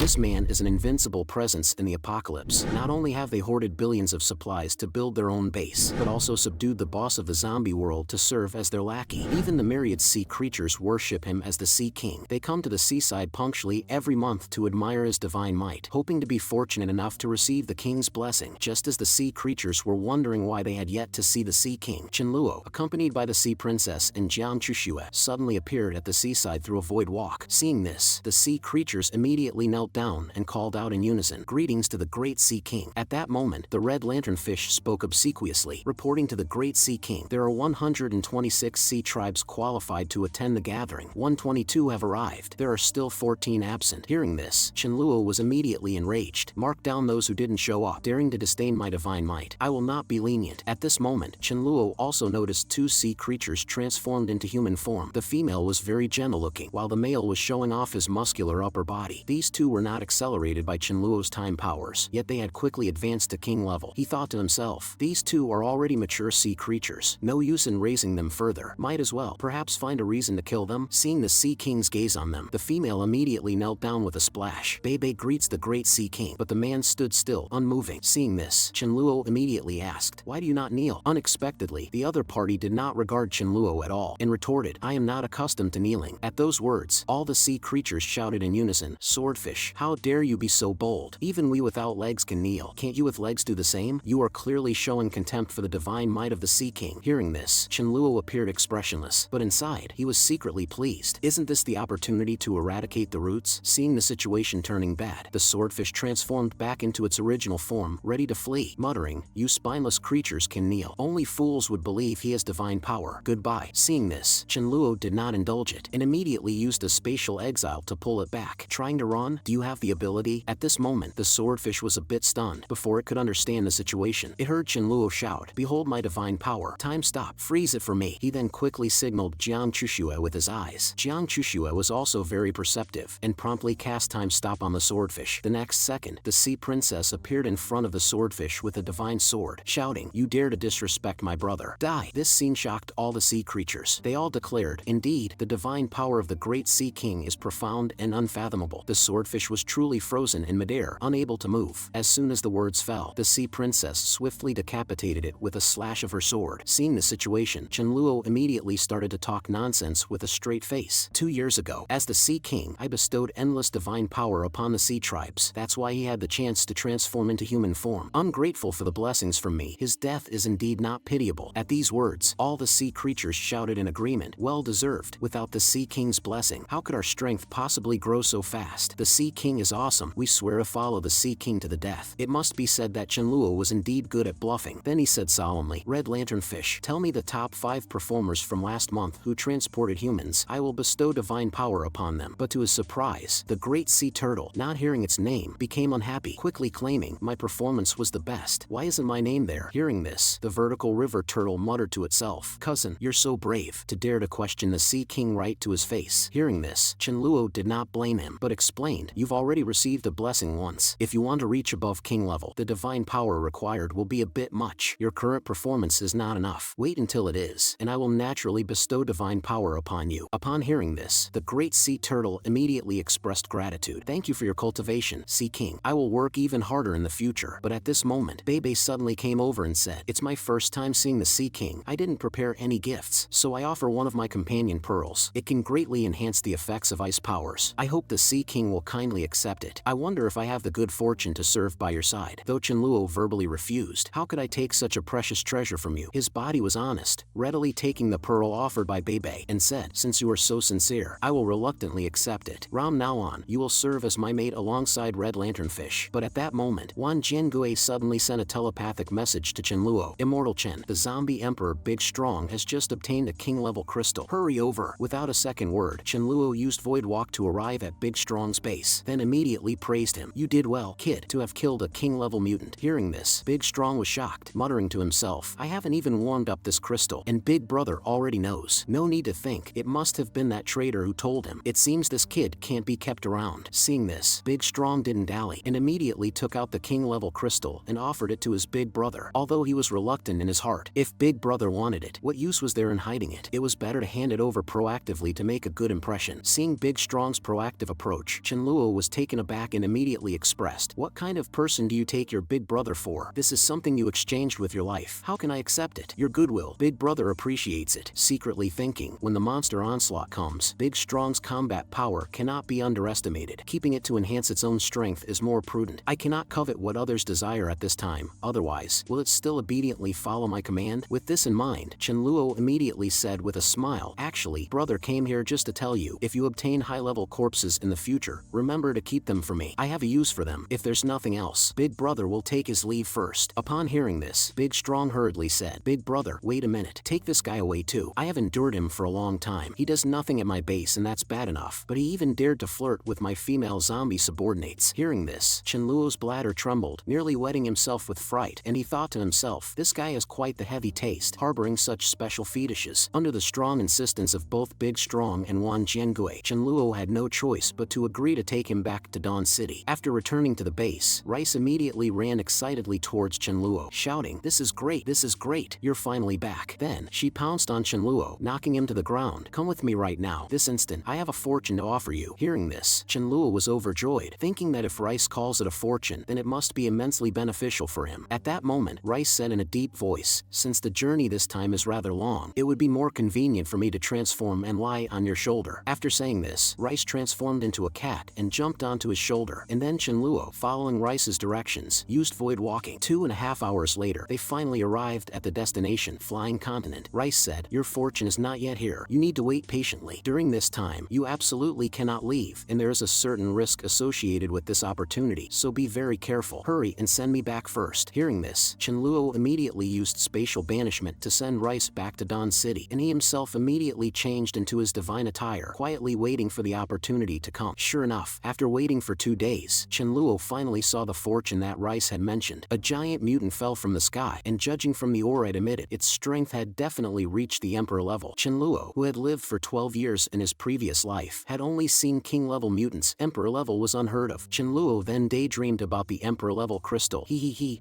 This man is an invincible presence in the apocalypse. Not only have they hoarded billions of supplies to build their own base, but also subdued the boss of the zombie world to serve as their lackey. Even the myriad sea creatures worship him as the Sea King. They come to the seaside punctually every month to admire his divine might, hoping to be fortunate enough to receive the king's blessing. Just as the sea creatures were wondering why they had yet to see the Sea King, Chenluo, accompanied by the Sea Princess and Jiang Chushue, suddenly appeared at the seaside through a void walk. Seeing this, the sea creatures immediately knelt down and called out in unison, "Greetings to the great Sea King." At that moment, the red lanternfish spoke obsequiously, reporting to the great Sea King, "There are 126 sea tribes qualified to attend the gathering. 122 have arrived. There are still 14 absent." Hearing this, Chenluo was immediately enraged. "Mark down those who didn't show up, daring to disdain my divine might. I will not be lenient." At this moment, Chenluo also noticed two sea creatures transformed into human form. The female was very gentle looking, while the male was showing off his muscular upper body. These two were not accelerated by Chenluo's time powers, yet they had quickly advanced to king level. He thought to himself, "These two are already mature sea creatures. No use in raising them further. Might as well perhaps find a reason to kill them." Seeing the Sea King's gaze on them, the female immediately knelt down with a splash. Bebe greets the great Sea King, but the man stood still, unmoving. Seeing this, Chenluo immediately asked, "Why do you not kneel?" Unexpectedly, the other party did not regard Chenluo at all, and retorted, "I am not accustomed to kneeling." At those words, all the sea creatures shouted in unison, "Swordfish, how dare you be so bold? Even we without legs can kneel. Can't you with legs do the same? You are clearly showing contempt for the divine might of the Sea King." Hearing this, Chenluo appeared expressionless, but inside, he was secretly pleased. Isn't this the opportunity to eradicate the roots? Seeing the situation turning bad, the swordfish transformed back into its original form, ready to flee, muttering, "You spineless creatures can kneel. Only fools would believe he has divine power. Goodbye." Seeing this, Chenluo did not indulge it, and immediately used a spatial exile to pull it back. "Trying to run? Do you have the ability?" At this moment, the swordfish was a bit stunned. Before it could understand the situation, it heard Chenluo shout, "Behold my divine power. Time stop. Freeze it for me." He then quickly signaled Jiang Chushue with his eyes. Jiang Chushue was also very perceptive, and promptly cast time stop on the swordfish. The next second, the sea princess appeared in front of the swordfish with a divine sword, shouting, "You dare to disrespect my brother. Die." This scene shocked all the sea creatures. They all declared, "Indeed, the divine power of the great Sea King is profound and unfathomable." The swordfish was truly frozen in midair, unable to move. As soon as the words fell, the sea princess swiftly decapitated it with a slash of her sword. Seeing the situation, Chenluo immediately started to talk nonsense with a straight face. 2 years ago, as the Sea King, I bestowed endless divine power upon the sea tribes. That's why he had the chance to transform into human form. Ungrateful for the blessings from me, his death is indeed not pitiable." At these words, all the sea creatures shouted in agreement, "Well deserved. Without the Sea King's blessing, how could our strength possibly grow so fast? The Sea King is awesome. We swear to follow the Sea King to the death." It must be said that Chenluo was indeed good at bluffing. Then he said solemnly, "Red Lanternfish, tell me the top 5 performers from last month who transported humans. I will bestow divine power upon them." But to his surprise, the great sea turtle, not hearing its name, became unhappy, quickly claiming, "My performance was the best. Why isn't my name there?" Hearing this, the vertical river turtle muttered to itself, "Cousin, you're so brave to dare to question the Sea King right to his face." Hearing this, Chenluo did not blame him, but explained, "You've already received a blessing once. If you want to reach above king level, the divine power required will be a bit much. Your current performance is not enough. Wait until it is, and I will naturally bestow divine power upon you." Upon hearing this, the great sea turtle immediately expressed gratitude. "Thank you for your cultivation, Sea King. I will work even harder in the future." But at this moment, Bebe suddenly came over and said, "It's my first time seeing the Sea King. I didn't prepare any gifts, so I offer one of my companion pearls. It can greatly enhance the effects of ice powers. I hope the Sea King will kindly accept it. I wonder if I have the good fortune to serve by your side." Though Chenluo verbally refused, "How could I take such a precious treasure from you?" his body was honest, readily taking the pearl offered by Bebe, and said, "Since you are so sincere, I will reluctantly accept it. From now on, you will serve as my mate alongside Red Lanternfish." But at that moment, Wan Jiangue suddenly sent a telepathic message to Chenluo. "Immortal Chen, the zombie emperor Big Strong has just obtained a king-level crystal. Hurry over." Without a second word, Chenluo used Void Walk to arrive at Big Strong's base, then immediately praised him. "You did well, kid, to have killed a king-level mutant." Hearing this, Big Strong was shocked, muttering to himself, "I haven't even warmed up this crystal, and Big Brother already knows. No need to think. It must have been that traitor who told him. It seems this kid can't be kept around." Seeing this, Big Strong didn't dally, and immediately took out the king-level crystal and offered it to his big brother, although he was reluctant in his heart. If Big Brother wanted it, what use was there in hiding it? It was better to hand it over proactively to make a good impression. Seeing Big Strong's proactive approach, Chenluo was taken aback and immediately expressed, "What kind of person do you take your big brother for? This is something you exchanged with your life. How can I accept it? Your goodwill. Big brother appreciates it." Secretly thinking, when the monster onslaught comes, Big Strong's combat power cannot be underestimated. Keeping it to enhance its own strength is more prudent. I cannot covet what others desire at this time, otherwise, will it still obediently follow my command? With this in mind, Chenluo immediately said with a smile, "Actually, brother came here just to tell you, if you obtain high-level corpses in the future, remember to keep them for me. I have a use for them. If there's nothing else, Big Brother will take his leave first." Upon hearing this, Big Strong hurriedly said, "Big Brother, wait a minute. Take this guy away too. I have endured him for a long time. He does nothing at my base and that's bad enough, but he even dared to flirt with my female zombie subordinates." Hearing this, Chenluo's bladder trembled, nearly wetting himself with fright, and he thought to himself, "This guy has quite the heavy taste, harboring such special fetishes." Under the strong insistence of both Big Strong and Wan Jiangui, Chenluo had no choice but to agree to take him back to Dawn City. After returning to the base, Rice immediately ran excitedly towards Chenluo, shouting, "This is great, this is great, you're finally back." Then, she pounced on Chenluo, knocking him to the ground. "Come with me right now, this instant. I have a fortune to offer you." Hearing this, Chenluo was overjoyed, thinking that if Rice calls it a fortune, then it must be immensely beneficial for him. At that moment, Rice said in a deep voice, "Since the journey this time is rather long, it would be more convenient for me to transform and lie on your shoulder." After saying this, Rice transformed into a cat and jumped onto his shoulder, and then Chenluo, following Rice's directions, used void walking. 2.5 hours later, they finally arrived at the destination, Flying Continent. Rice said, "Your fortune is not yet here. You need to wait patiently. During this time, you absolutely cannot leave, and there is a certain risk associated with this opportunity, so be very careful. Hurry and send me back first." Hearing this, Chenluo immediately used spatial banishment to send Rice back to Dawn City, and he himself immediately changed into his divine attire, quietly waiting for the opportunity to come. Sure enough, after waiting for 2 days, Chenluo finally saw the fortune that Rice had mentioned. A giant mutant fell from the sky, and judging from the aura it emitted, its strength had definitely reached the Emperor level. Chenluo, who had lived for 12 years in his previous life, had only seen king-level mutants. Emperor level was unheard of. Chenluo then daydreamed about the Emperor level crystal.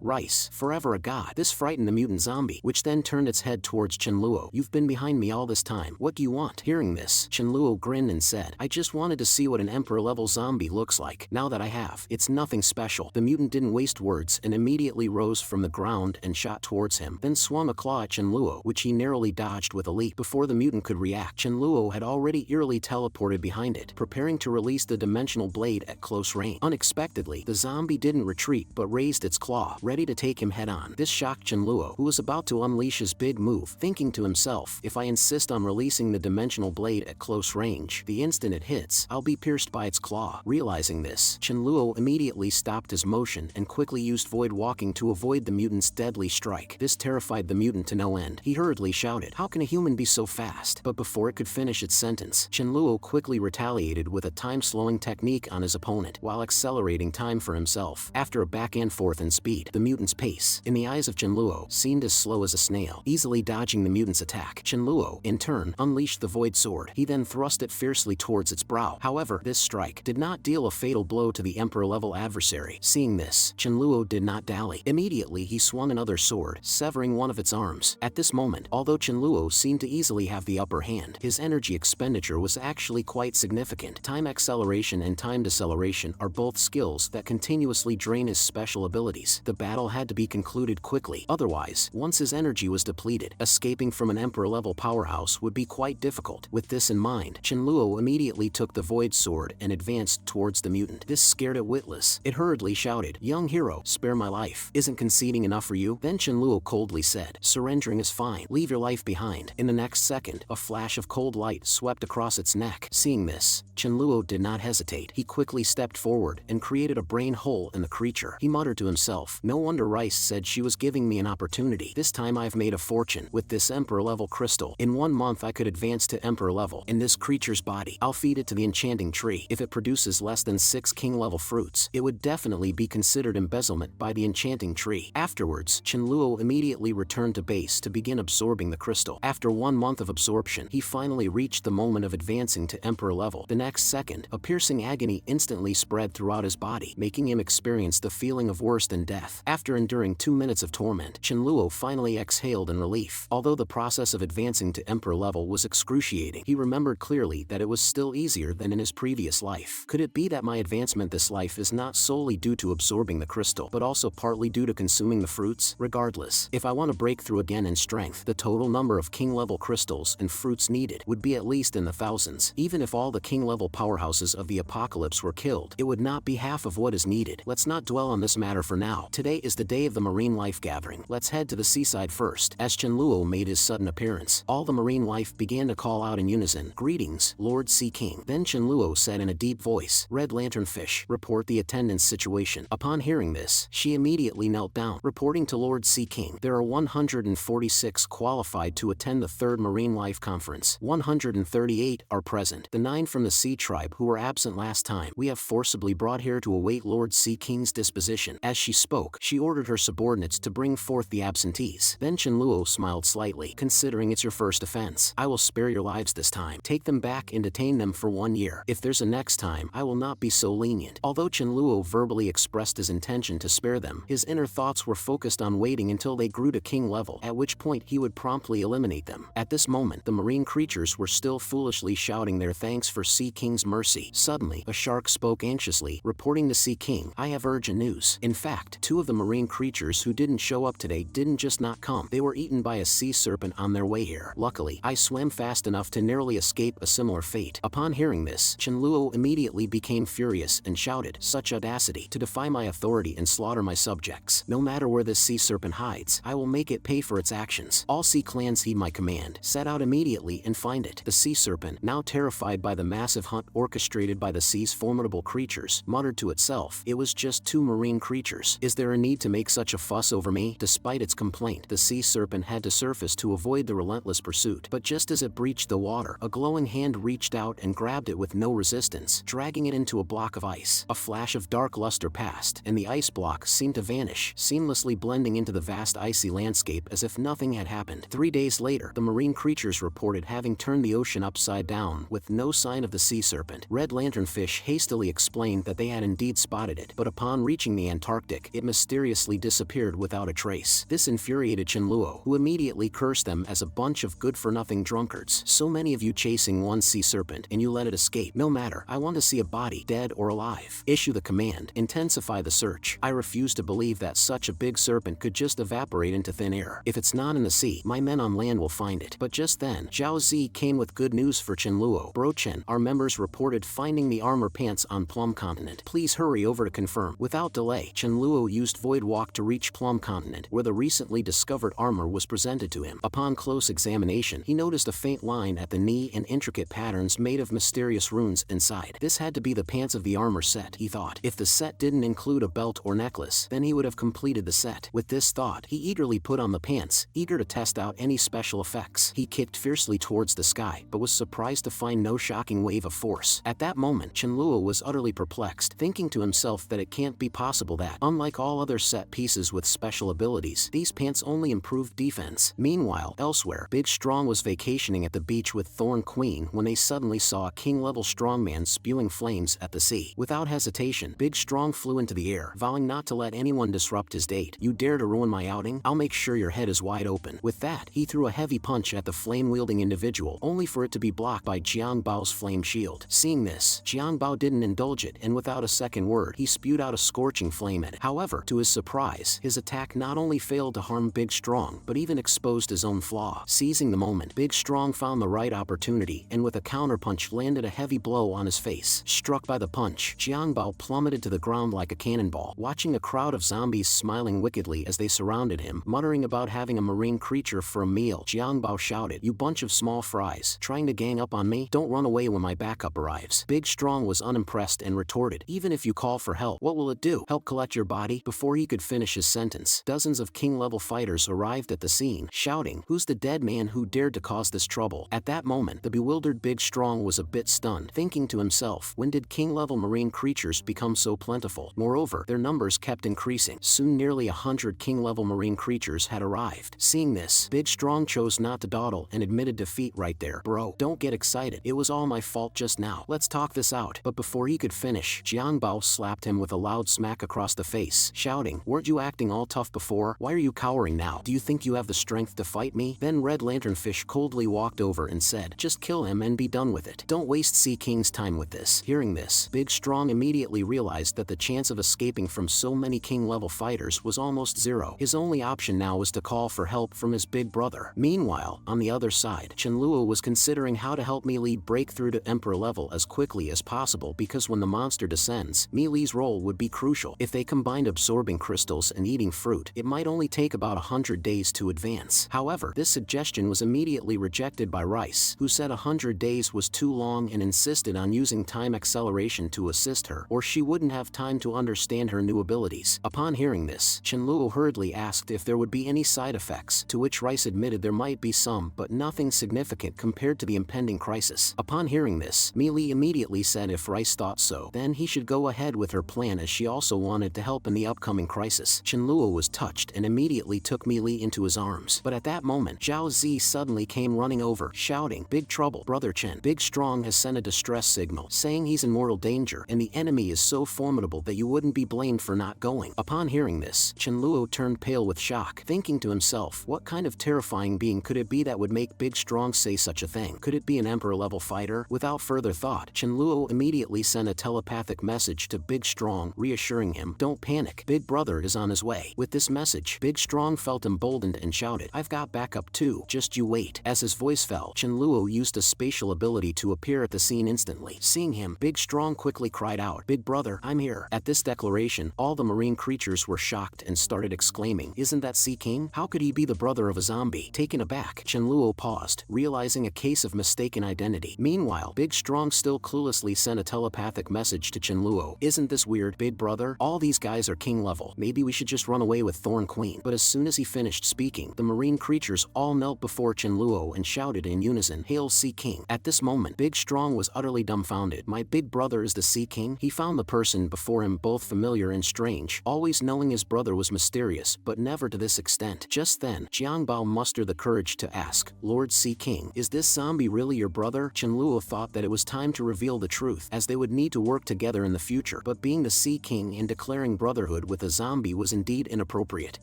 Rice, forever a god. This frightened the mutant zombie, which then turned its head towards Chenluo. "You've been behind me all this time. What do you want?" Hearing this, Chenluo grinned and said, "I just wanted to see what an Emperor level zombie looks like. Now that I have, it's nothing special." The mutant didn't waste words and immediately rose from the ground and shot towards him, then swung a claw at Chenluo, which he narrowly dodged with a leap. Before the mutant could react, Chenluo had already eerily teleported behind it, preparing to release the dimensional blade at close range. Unexpectedly, the zombie didn't retreat but raised its claw, ready to take him head-on. This shocked Chenluo, who was about to unleash his big move, thinking to himself, "If I insist on releasing the dimensional blade at close range, the instant it hits, I'll be pierced by its claw." Realizing this, Chenluo immediately stopped his motion and quickly used void walking to avoid the mutant's deadly strike. This terrified the mutant to no end. He hurriedly shouted, "How can a human be so fast?" But before it could finish its sentence, Chenluo quickly retaliated with a time-slowing technique on his opponent, while accelerating time for himself. After a back and forth in speed, the mutant's pace, in the eyes of Chenluo, seemed as slow as a snail, easily dodging the mutant's attack. Chenluo, in turn, unleashed the void sword. He then thrust it fiercely towards its brow. However, this strike did not deal a fatal blow to the Emperor-level adversary. Seeing this, Chenluo did not dally. Immediately, he swung another sword, severing one of its arms. At this moment, although Chenluo seemed to easily have the upper hand, his energy expenditure was actually quite significant. Time acceleration and time deceleration are both skills that continuously drain his special abilities. The battle had to be concluded quickly, otherwise, once his energy was depleted, escaping from an Emperor-level powerhouse would be quite difficult. With this in mind, Chenluo immediately took the void sword and advanced towards the mutant. This scared it witless. It hurriedly shouted, "Young hero, spare my life. Isn't conceding enough for you?" Then Chenluo coldly said, "Surrendering is fine. Leave your life behind." In the next second, a flash of cold light swept across its neck. Seeing this, Chenluo did not hesitate. He quickly stepped forward and created a brain hole in the creature. He muttered to himself, "No wonder Rice said she was giving me an opportunity. This time I've made a fortune. With this Emperor-level crystal, in 1 month I could advance to Emperor level. In this creature's body, I'll feed it to the enchanting tree. If it produces less than 6 king-level fruits, it would definitely be considered embezzlement by the enchanting tree." Afterwards, Chenluo immediately returned to base to begin absorbing the crystal. After 1 month of absorption, he finally reached the moment of advancing to Emperor level. The next second, a piercing agony instantly spread throughout his body, making him experience the feeling of worse than death. After enduring 2 minutes of torment, Chenluo finally exhaled in relief. Although the process of advancing to Emperor level was excruciating, he remembered clearly that it was still easier than in his previous life. Could it be that my advancement this life is not solely due to absorbing the crystal, but also partly due to consuming the fruits? Regardless, if I want to break through again in strength, the total number of king-level crystals and fruits needed would be at least in the thousands. Even if all the king-level powerhouses of the apocalypse were killed, it would not be half of what is needed. Let's not dwell on this matter for now. Today is the day of the marine life gathering. Let's head to the seaside first. As Chenluo made his sudden appearance, all the marine life began to call out in unison, "Greetings, Lord Sea King." Then Chenluo said in a deep voice, "Red Lanternfish, report the attendance situation." Upon hearing this, she immediately knelt down, reporting to Lord Sea King, "There are 146 qualified to attend the 3rd Marine Life Conference. 138 are present. The 9 from the Sea Tribe who were absent last time, we have forcibly brought here to await Lord Sea King's disposition." As she spoke, she ordered her subordinates to bring forth the absentees. Then Chenluo smiled slightly. "Considering it's your first offense, I will spare your lives this time. Take them back and detain them for 1 year. If there's a next time, I will not be so lenient." Although Chenluo verbally expressed his intention to spare them, his inner thoughts were focused on waiting until they grew to king level, at which point he would promptly eliminate them. At this moment, the marine creatures were still foolishly shouting their thanks for Sea King's mercy. Suddenly, a shark spoke anxiously, reporting to Sea King, "I have urgent news." In fact, 2 of the marine creatures who didn't show up today didn't just not come, they were eaten by a sea serpent on their way here. Luckily, I swam fast enough to narrowly escape a similar fate. Upon hearing this, Chenluo immediately became furious and shouted, "Such audacity, to defy my authority and slaughter my subjects. No matter where this sea serpent hides, I will make it pay for its actions. All sea clans heed my command. Set out immediately and find it." The sea serpent, now terrified by the massive hunt orchestrated by the sea's formidable creatures, muttered to itself, "It was just 2 marine creatures. Is there a need to make such a fuss over me?" Despite its complaint, the sea serpent had to surface to avoid the relentless pursuit. But just as it breached the water, a glowing hand reached out and grabbed it with no resistance, dragging it into a block of ice. A flash of dark luster passed, and the ice block seemed to vanish, seamlessly blending into the vast icy landscape as if nothing had happened. 3 days later, the marine creatures reported having turned the ocean upside down, with no sign of the sea serpent. Red Lanternfish hastily explained that they had indeed spotted it, but upon reaching the Antarctic, it mysteriously disappeared without a trace. This infuriated Chenluo, who immediately cursed them as a bunch of good-for-nothing drunkards. "So many of you chasing one sea serpent, and you let it escape. No matter, I want to see a body, dead or alive. Issue the command. Intensify the search. I refuse to believe that such a big serpent could just evaporate into thin air. If it's not in the sea, my men on land will find it." But just then, Zhao Zi came with good news for Chenluo. "Bro Chen, our members reported finding the armor pants on Plum Continent. Please hurry over to confirm." Without delay, Chenluo used Void Walk to reach Plum Continent, where the recently discovered armor was presented to him. Upon close examination, he noticed a faint line at the knee and intricate patterns made of mysterious runes inside. This had to be the pants of the armor set, he thought. If the set didn't include a belt or necklace, then he would have completed the set. With this thought, he eagerly put on the pants, eager to test out any special effects. He kicked fiercely towards the sky, but was surprised to find no shocking wave of force. At that moment, Chenluo was utterly perplexed, thinking to himself that it can't be possible that, unlike all other set pieces with special abilities, these pants only improved defense. Meanwhile, elsewhere, Big Strong was vacationing at the beach with Thorn Queen when they suddenly saw a king-level strongman spewing flames at the sea. Without hesitation, Big Strong flew into the air, vowing not to let anyone disrupt his date. "You dare to ruin my outing? I'll make sure your head is wide open." With that, he threw a heavy punch at the flame-wielding individual, only for it to be blocked by Jiang Bao's flame shield. Seeing this, Jiang Bao didn't indulge it, and without a second word, he spewed out a scorching flame at it. However, to his surprise, his attack not only failed to harm Big Strong, but even exposed his own flaw. Seizing the moment, Big Strong found the right opportunity, and with a counterpunch landed a heavy blow on his face. Struck by the punch, Jiang Bao plummeted to the ground like a cannonball. Watching a crowd of zombies smiling wickedly as they surrounded him, muttering about having a marine creature for a meal, Jiang Bao shouted, "You bunch of small fries, trying to gang up on me? Don't run away when my backup arrives." Big Strong was unimpressed and retorted, "Even if you call for help, what will it do? Help collect your body?" Before he could finish his sentence, dozens of king-level fighters arrived at the scene, shouting, "Who's the dead man who dared to cause this trouble?" At that moment, the bewildered Big Strong was a bit stunned, thinking to himself, when did king-level marine creatures become so plentiful? Moreover, their numbers kept increasing. Soon nearly 100 king-level marine creatures had arrived. Seeing this, Big Strong chose not to dawdle and admitted defeat right there. "Bro, don't get excited. It was all my fault just now. Let's talk this out." But before he could finish, Jiang Bao slapped him with a loud smack across the face, shouting, "Weren't you acting all tough before? Why are you cowering now? Do you think you have the strength to fight me?" Then Red Lanternfish coldly walked over and said, "Just kill him and be done with it. Don't waste Sea King's time with this. Hearing this, Big Strong immediately realized that the chance of escaping from so many king-level fighters was almost zero. His only option now was to call for help from his big brother. Meanwhile, on the other side, Chenluo was considering how to help Mi Li break through to Emperor level as quickly as possible, because when the monster descends, Mi Li's role would be crucial. If they combined absorbing crystals and eating fruit, it might only take about 100 days to advance. However, this suggestion was immediately rejected by Rice, who said 100 days was too long and insisted on using time acceleration to assist her, or she wouldn't have time to understand her new abilities. Upon hearing this, Chenluo hurriedly asked if there would be any side effects, to which Rice admitted there might be some, but nothing significant compared to the impending crisis. Upon hearing this, Mi Li immediately said if Rice thought so, then he should go ahead with her plan, as she also wanted to help in the upcoming crisis. Chenluo was touched and immediately took Mi Li into his arms. But at that moment, Zhao Zi suddenly came running over, shouting, "Big trouble, Brother Chen. Big Strong has sent a distress signal, saying he's in mortal danger, and the enemy is so formidable that you wouldn't be blamed for not going." Upon hearing this, Chenluo turned pale with shock, thinking to himself, what kind of terrifying being could it be that would make Big Strong say such a thing? Could it be an Emperor-level fighter? Without further thought, Chenluo immediately sent a telepathic message to Big Strong, reassuring him, "Don't panic, Big Brother is on his way." With this message, Big Strong felt emboldened and shouted, "I've got backup too, just you wait." As his voice fell, Chenluo used a spatial ability to appear at the scene instantly. Seeing him, Big Strong quickly cried out, "Big Brother, I'm here." At this declaration, all the marine creatures were shocked and started exclaiming, "Isn't that Sea King? How could he be the brother of a zombie?" Taken aback, Chenluo paused, realizing a case of mistaken identity. Meanwhile, Big Strong still cluelessly sent a telepathic message to Chenluo, "Isn't this weird, Big Brother? All these guys are king level. Maybe we should just run away with Thorn Queen." But as soon as he finished speaking, the marine creatures all knelt before Chenluo and shouted in unison, "Hail Sea King." At this moment, Big Strong was utterly dumbfounded. My big brother is the Sea King? He found the person before him both familiar and strange, always knowing his brother was mysterious, but never to this extent. Just then, Jiangbao mustered the courage to ask, "Lord Sea King, is this zombie really your brother?" Chenluo thought that it was time to reveal the truth, as they would need to work together in the future, but being the Sea King and declaring brotherhood with a zombie was indeed inappropriate.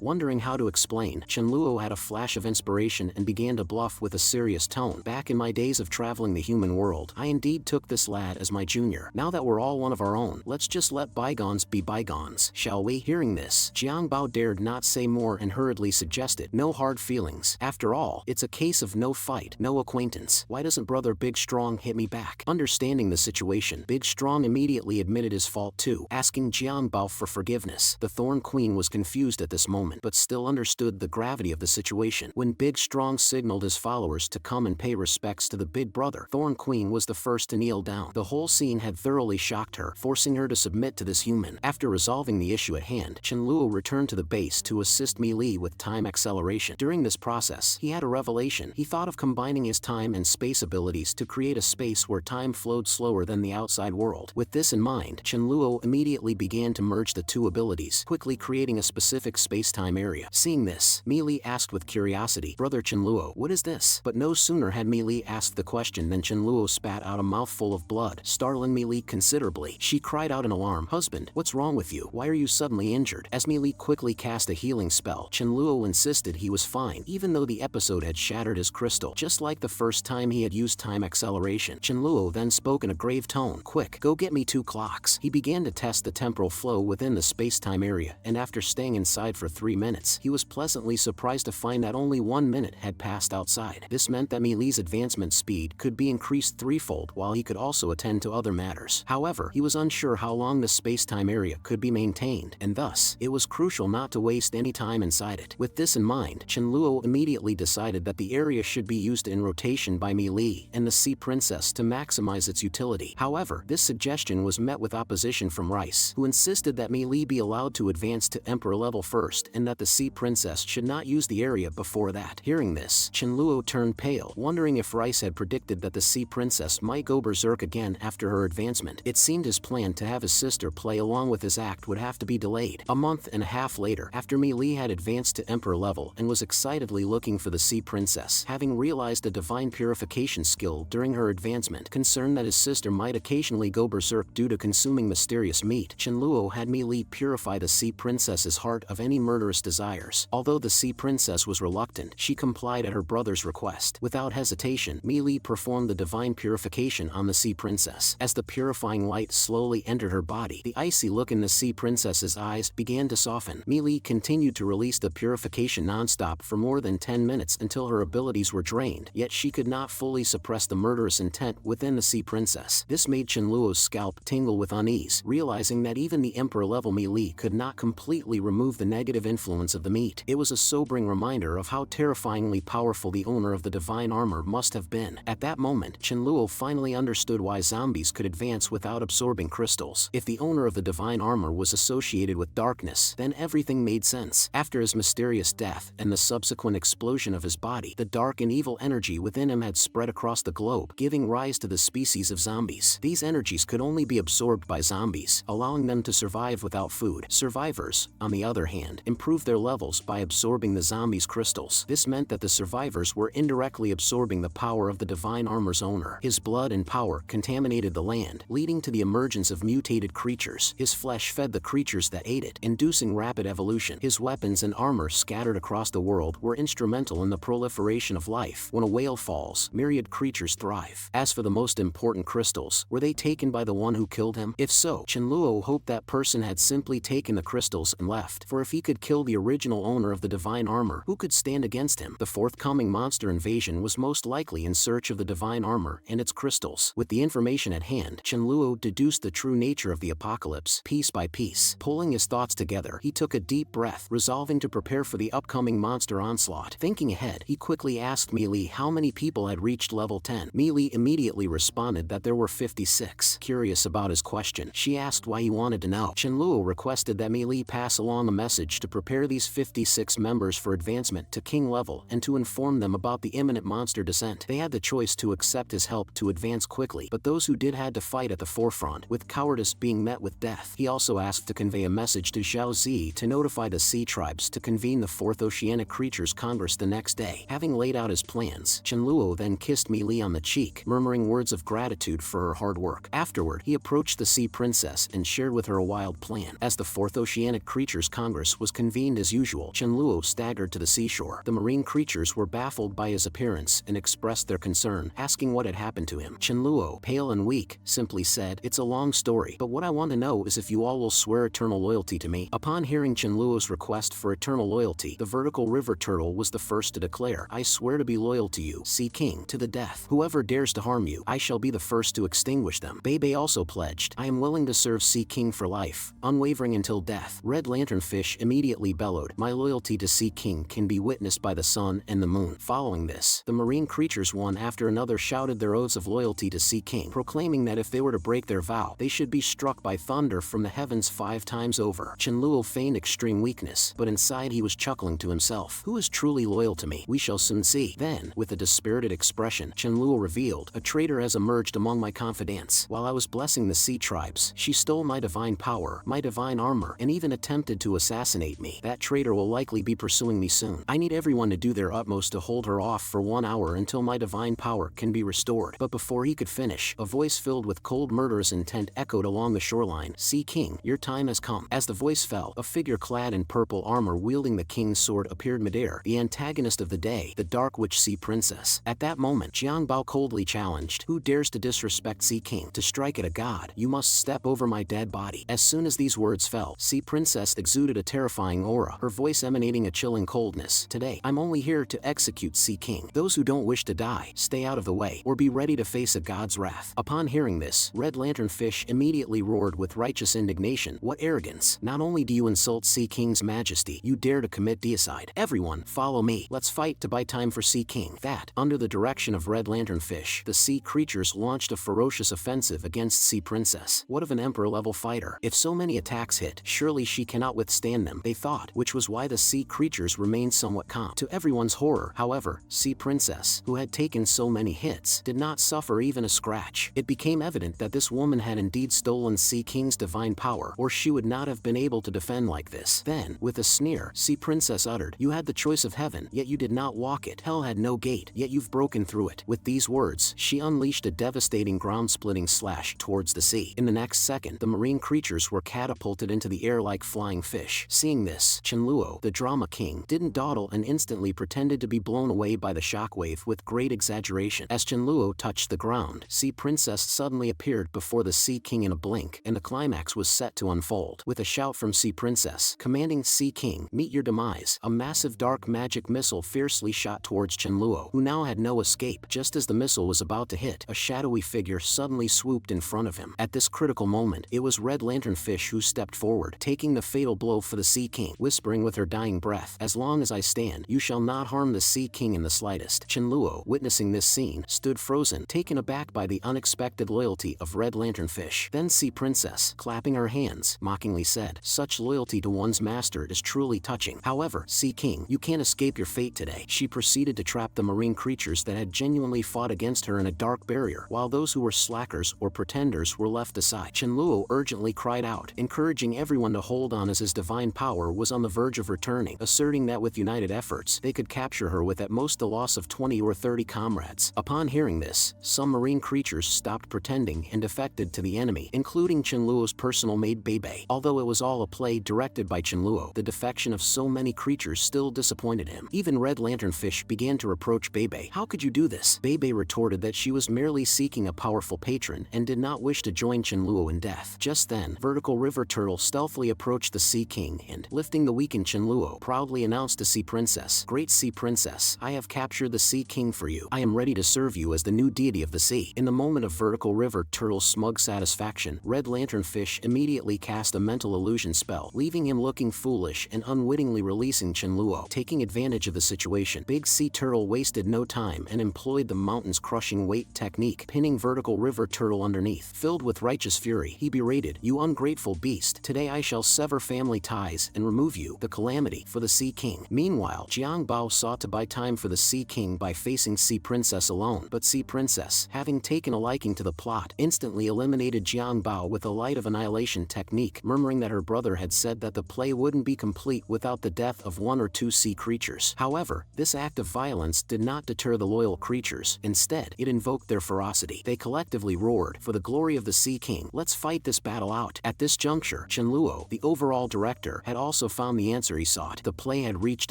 Wondering how to explain, Chenluo had a flash of inspiration and began to bluff with a serious tone. "Back in my days of traveling the human world, I indeed took this lad as my junior. Now that we're all one of our own, let's just let bygones be bygones, shall we?" Hearing this, Jiangbao dared not say more and hurriedly suggested, "No hard feelings. After all, it's a case of no fight, no acquaintance. Why doesn't Brother Big Strong hit me back?" Understanding the situation, Big Strong immediately admitted his fault too, asking Jiangbao for forgiveness. The Thorn Queen was confused at this moment, but still understood the gravity of the situation. When Big Strong signaled his followers to come and pay respects to the big brother, Thorn Queen was the first to kneel down. The whole scene had thoroughly shocked her, forcing her to submit to this human. After resolving the issue at hand, Chenluo returned to the base to assist Mi Li with time acceleration. During this process, he had a revelation. He thought of combining his time and space abilities to create a space where time flowed slower than the outside world. With this in mind, Chenluo immediately began to merge the two abilities, quickly creating a specific space-time area. Seeing this, Mi Li asked with curiosity, "Brother Chenluo, what is this?" But no sooner had Mi Li asked the question than Chenluo spat out a mouthful of blood, startling Mi Li considerably. She cried out in alarm, "Husband, what's wrong with you? Why are you suddenly injured?" As Mi Li quickly cast a healing spell, Chenluo insisted he was fine, even though the episode had shattered his crystal, just like the first time he had used time acceleration. Chenluo then spoke in a grave tone, "Quick, go get me 2 clocks." He began to test the temporal flow within the space-time area, and after staying inside for 3 minutes, he was pleasantly surprised to find that only 1 minute had passed outside. This meant that Mi Li's advancement speed could be increased threefold, while he could also attend to other matters. However, he was unsure how long the space-time area could be maintained, and thus, it was crucial not to waste any time inside it. With this in mind, Chenluo immediately decided that the area should be used in rotation by Mi Li and the Sea Princess to maximize its utility. However, this suggestion was met with opposition from Rice, who insisted that Mi Li be allowed to advance to Emperor level first and that the Sea Princess should not use the area before that. Hearing this, Chenluo turned pale, wondering if Rice had predicted that the Sea Princess might go berserk again after her advancement. It seemed his plan to have his sister play along with his act would have to be delayed. A month and a half later, after Mi Li had advanced to Emperor level and was excitedly looking for the Sea Princess, having realized a divine purification skill during her advancement, concerned that his sister might occasionally go berserk due to consuming mysterious meat, Chenluo had Mi Li purify the Sea Princess's heart of any murderous desires. Although the Sea Princess was reluctant, she complied at her brother's request. Without hesitation, Mi Li performed the divine purification on the Sea Princess. seconds. As the purifying light slowly entered her body, the icy look in the sea princess's eyes began to soften. Meili continued to release the purification non-stop for more than 10 minutes until her abilities were drained, yet she could not fully suppress the murderous intent within the sea princess. This made Chenluo's scalp tingle with unease, realizing that even the emperor-level Meili could not completely remove the negative influence of the meat. It was a sobering reminder of how terrifyingly powerful the owner of the divine armor must have been. At that moment, Chenluo finally understood why zombies could advance without absorbing crystals. If the owner of the divine armor was associated with darkness, then everything made sense. After his mysterious death and the subsequent explosion of his body, the dark and evil energy within him had spread across the globe, giving rise to the species of zombies. These energies could only be absorbed by zombies, allowing them to survive without food. Survivors, on the other hand, improved their levels by absorbing the zombies' crystals. This meant that the survivors were indirectly absorbing the power of the divine armor's owner. His blood and power contaminated the land, leading to the emergence of mutated creatures. His flesh fed the creatures that ate it, inducing rapid evolution. His weapons and armor scattered across the world were instrumental in the proliferation of life. When a whale falls, myriad creatures thrive. As for the most important crystals, were they taken by the one who killed him? If so, Chenluo hoped that person had simply taken the crystals and left, for if he could kill the original owner of the divine armor, who could stand against him? The forthcoming monster invasion was most likely in search of the divine armor and its crystals. With the information at hand, Chenluo deduced the true nature of the apocalypse, piece by piece. Pulling his thoughts together, he took a deep breath, resolving to prepare for the upcoming monster onslaught. Thinking ahead, he quickly asked Meili how many people had reached level 10. Meili immediately responded that there were 56. Curious about his question, she asked why he wanted to know. Chenluo requested that Meili pass along a message to prepare these 56 members for advancement to king level and to inform them about the imminent monster descent. They had the choice to accept his help to advance quickly, but those who did had to fight at the forefront, with cowardice being met with death. He also asked to convey a message to Zhao Zi to notify the sea tribes to convene the 4th Oceanic Creatures Congress the next day. Having laid out his plans, Chenluo then kissed Meili on the cheek, murmuring words of gratitude for her hard work. Afterward, he approached the sea princess and shared with her a wild plan. As the 4th Oceanic Creatures Congress was convened as usual, Chenluo staggered to the seashore. The marine creatures were baffled by his appearance and expressed their concern, asking what had happened to him. Chenluo, pale and weak, simply said, "It's a long story, but what I want to know is if you all will swear eternal loyalty to me." Upon hearing Chenluo's request for eternal loyalty, the vertical river turtle was the first to declare, "I swear to be loyal to you, Sea King, to the death. Whoever dares to harm you, I shall be the first to extinguish them." Bebe also pledged, "I am willing to serve Sea King for life, unwavering until death." Red Lanternfish immediately bellowed, "My loyalty to Sea King can be witnessed by the sun and the moon." Following this, the marine creatures one after another shouted their oaths of loyalty to Sea King, proclaiming that if they were to break their vow, they should be struck by thunder from the heavens 5 times over. Chenluo feigned extreme weakness, but inside he was chuckling to himself. Who is truly loyal to me? We shall soon see. Then, with a dispirited expression, Chenluo revealed, "A traitor has emerged among my confidants. While I was blessing the sea tribes, she stole my divine power, my divine armor, and even attempted to assassinate me. That traitor will likely be pursuing me soon. I need everyone to do their utmost to hold her off for 1 hour until my divine power can be restored." But before he could finish, a voice filled with cold murderous intent echoed along the shoreline, "Sea King, your time has come." As the voice fell, a figure clad in purple armor wielding the king's sword appeared midair, the antagonist of the day, the Dark Witch Sea Princess. At that moment, Jiang Bao coldly challenged, "Who dares to disrespect Sea King? To strike at a god, you must step over my dead body." As soon as these words fell, Sea Princess exuded a terrifying aura, her voice emanating a chilling coldness. "Today, I'm only here to execute Sea King. Those who don't wish to die, stay out of the way, or be ready to face a god's wrath." Upon hearing this, Red Lanternfish immediately roared with righteous indignation, "What arrogance! Not only do you insult Sea King's majesty, you dare to commit deicide. Everyone, follow me. Let's fight to buy time for Sea King." That, under the direction of Red Lanternfish, the sea creatures launched a ferocious offensive against Sea Princess. What of an emperor-level fighter? If so many attacks hit, surely she cannot withstand them, they thought, which was why the sea creatures remained somewhat calm. To everyone's horror, however, Sea Princess, who had taken so many hits, did not suffer even a scratch. It became evident that this woman had indeed stolen Sea King's divine power, or she would not have been able to defend like this. Then, with a sneer, Sea Princess uttered, "You had the choice of heaven, yet you did not walk it. Hell had no gate, yet you've broken through it." With these words, she unleashed a devastating ground-splitting slash towards the sea. In the next second, the marine creatures were catapulted into the air like flying fish. Seeing this, Chenluo, the drama king, didn't dawdle and instantly pretended to be blown away by the shockwave with great exaggeration. As Chenluo touched the ground, Sea Princess suddenly appeared before the Sea King in a blink, and the climax was set to unfold. With a shout from Sea Princess, commanding Sea King, meet your demise, a massive dark magic missile fiercely shot towards Chenluo, who now had no escape. Just as the missile was about to hit, a shadowy figure suddenly swooped in front of him. At this critical moment, it was Red Lanternfish who stepped forward, taking the fatal blow for the Sea King, whispering with her dying breath, "As long as I stand, you shall not harm the Sea King in the slightest." Chenluo, witnessing this scene, stood frozen, taken aback by the unexpected loyalty of Red Lanternfish. Then Sea Princess, clapping her hands, mockingly said, "Such loyalty to one's master is truly touching. However, Sea King, you can't escape your fate today." She proceeded to trap the marine creatures that had genuinely fought against her in a dark barrier, while those who were slackers or pretenders were left aside. Chenluo urgently cried out, encouraging everyone to hold on as his divine power was on the verge of returning, asserting that with united efforts, they could capture her with at most the loss of 20 or 30 comrades. Upon hearing this, some marine creatures stopped pretending and defected to the enemy, including Chenluo's personal maid Bebe. Although it was all a play directed by Chenluo, the defection of so many creatures still disappointed him. Even Red Lanternfish began to reproach Bebe. "How could you do this?" Bebe retorted that she was merely seeking a powerful patron and did not wish to join Chenluo in death. Just then, Vertical River Turtle stealthily approached the Sea King and, lifting the weakened Chenluo, proudly announced to Sea Princess, "Great Sea Princess, I have captured the Sea King for you. I am ready to serve you as the new deity of the sea." In the moment of Vertical River Turtle's smug satisfaction, Red Lanternfish immediately cast a mental illusion spell, leaving him looking foolish and unwittingly releasing Chenluo. Taking advantage of the situation, Big Sea Turtle wasted no time and employed the mountain's crushing weight technique, pinning Vertical River Turtle underneath. Filled with righteous fury, he berated, "You ungrateful beast, today I shall sever family ties and remove you, the calamity, for the Sea King." Meanwhile, Jiang Bao sought to buy time for the Sea King by facing Sea Princess alone, but Sea Princess, having taken a liking to the plot, instantly eliminated Jiang Bao with a Light of Annihilation technique, murmuring that her brother had said that the play wouldn't be complete without the death of one or two sea creatures. However, this act of violence did not deter the loyal creatures. Instead, it invoked their ferocity. They collectively roared, "For the glory of the Sea King, let's fight this battle out." At this juncture, Chenluo, the overall director, had also found the answer he sought. The play had reached